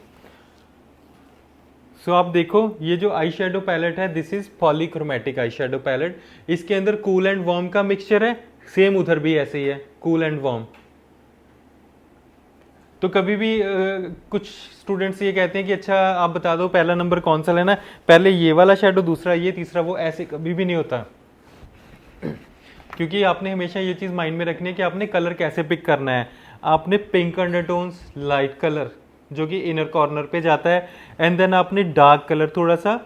सो आप देखो ये जो आई शेडो पैलेट है, this is polychromatic eye shadow palette. इसके अंदर कूल एंड वार्म का मिक्सचर है, सेम उधर भी ऐसे ही है कूल एंड वार्म। तो कभी भी कुछ स्टूडेंट्स ये कहते हैं कि अच्छा आप बता दो पहला नंबर कौन सा लेना है, पहले ये वाला शेडो, दूसरा ये, तीसरा वो, ऐसे कभी भी नहीं होता। क्योंकि आपने हमेशा ये चीज़ माइंड में रखनी है कि आपने कलर कैसे पिक करना है। आपने पिंक अंडरटोन्स, लाइट कलर, जो कि इनर कॉर्नर पे जाता है। एंड देन आपने डार्क कलर थोड़ा सा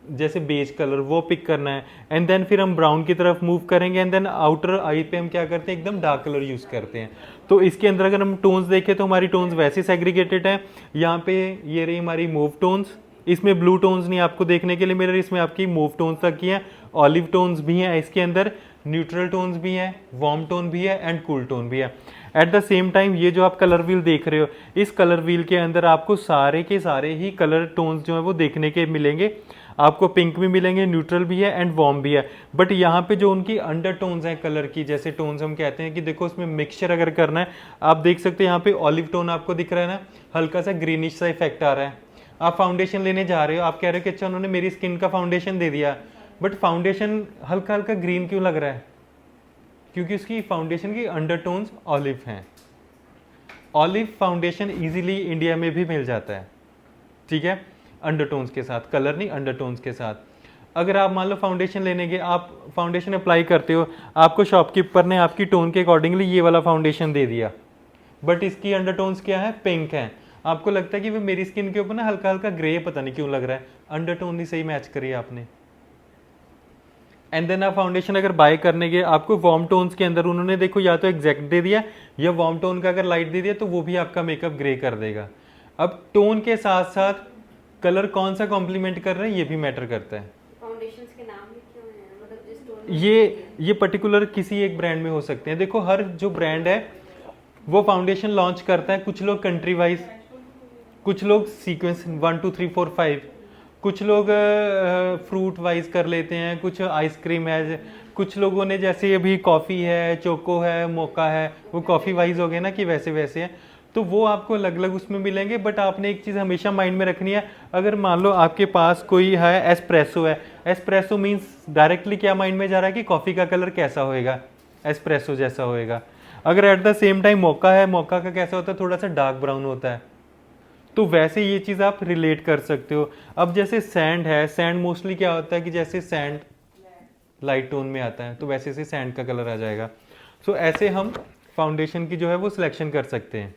जैसे बेज कलर वो पिक करना है। एंड देन फिर हम ब्राउन की तरफ मूव करेंगे। एंड देन आउटर आई पे हम क्या करते हैं, एकदम डार्क कलर यूज करते हैं। तो इसके अंदर अगर हम टोन्स देखें तो हमारी टोन्स वैसे सेग्रीगेटेड है। यहाँ पे ये रही हमारी मूव टोन्स, इसमें ब्लू टोन्स नहीं आपको देखने के लिए मिल रही, इसमें आपकी मूव टोन्स तक की है। ऑलिव टोन्स भी हैं इसके अंदर, न्यूट्रल टोन्स भी हैं, वार्म टोन भी है एंड कूल टोन भी है। एट द सेम टाइम ये जो आप कलर व्हील देख रहे हो, इस कलर व्हील के अंदर आपको सारे के सारे ही कलर टोन्स जो है वो देखने के मिलेंगे। आपको पिंक भी मिलेंगे, न्यूट्रल भी है एंड वार्म भी है। बट यहाँ पे जो उनकी अंडर टोन्स हैं कलर की, जैसे टोन्स हम कहते हैं कि देखो उसमें मिक्सचर अगर करना है, आप देख सकते हैं यहाँ पे ऑलिव टोन आपको दिख रहा है ना, हल्का सा ग्रीनिश सा इफेक्ट आ रहा है। आप फाउंडेशन लेने जा रहे हो, आप कह रहे हो कि अच्छा उन्होंने मेरी स्किन का फाउंडेशन दे दिया, बट फाउंडेशन हल्का हल्का ग्रीन क्यों लग रहा है? क्योंकि उसकी फाउंडेशन की अंडरटोन्स ऑलिव हैं। ऑलिव फाउंडेशन इजीली इंडिया में भी मिल जाता है, ठीक है, अंडरटोन्स के साथ, कलर नहीं अंडरटोन्स के साथ। अगर आप मान लो फाउंडेशन लेने के, आप फाउंडेशन अप्लाई करते हो, आपको शॉपकीपर ने आपकी टोन के अकॉर्डिंगली ये वाला फाउंडेशन दे दिया, बट इसकी अंडरटोन्स क्या है, पिंक है। आपको लगता है कि वो मेरी स्किन के ऊपर ना हल्का हल्का ग्रे पता नहीं क्यों लग रहा है, अंडरटोन नहीं सही मैच करी आपने। एंड देन आप फाउंडेशन अगर बाय करने के, आपको वार्म टोन्स के अंदर उन्होंने देखो या तो एग्जैक्ट दे दिया या वार्म टोन का अगर लाइट दे दिया तो वो भी आपका मेकअप ग्रे कर देगा। अब टोन के साथ साथ कलर कौन सा कॉम्प्लीमेंट कर रहा है ये भी मैटर करता है। फाउंडेशंस के नाम भी क्यों हैं, मतलब जिस टोन ये पर्टिकुलर किसी एक ब्रांड में हो सकते हैं। देखो हर जो ब्रांड है वो फाउंडेशन लॉन्च करता है, कुछ लोग कंट्री वाइज, कुछ लोग सीक्वेंस 1 2 3 4 5, कुछ लोग फ्रूट वाइज कर लेते हैं, कुछ आइसक्रीम है, कुछ लोगों ने जैसे अभी कॉफ़ी है, चोको है, मोका है, वो कॉफ़ी वाइज हो गए ना कि वैसे वैसे है, तो वो आपको अलग अलग उसमें मिलेंगे। बट आपने एक चीज़ हमेशा माइंड में रखनी है, अगर मान लो आपके पास कोई है एस्प्रेसो है, एस्प्रेसो मीन्स डायरेक्टली क्या माइंड में जा रहा है कि कॉफ़ी का कलर कैसा होएगा, एस्प्रेसो जैसा होएगा। अगर एट द सेम टाइम मोका है, मोका का कैसा होता है, थोड़ा सा डार्क ब्राउन होता है, तो वैसे ये चीज़ आप रिलेट कर सकते हो। अब जैसे सैंड है, सैंड मोस्टली क्या होता है कि जैसे सैंड लाइट टोन में आता है तो वैसे से सैंड का कलर आ जाएगा। सो ऐसे हम फाउंडेशन की जो है वो सिलेक्शन कर सकते हैं।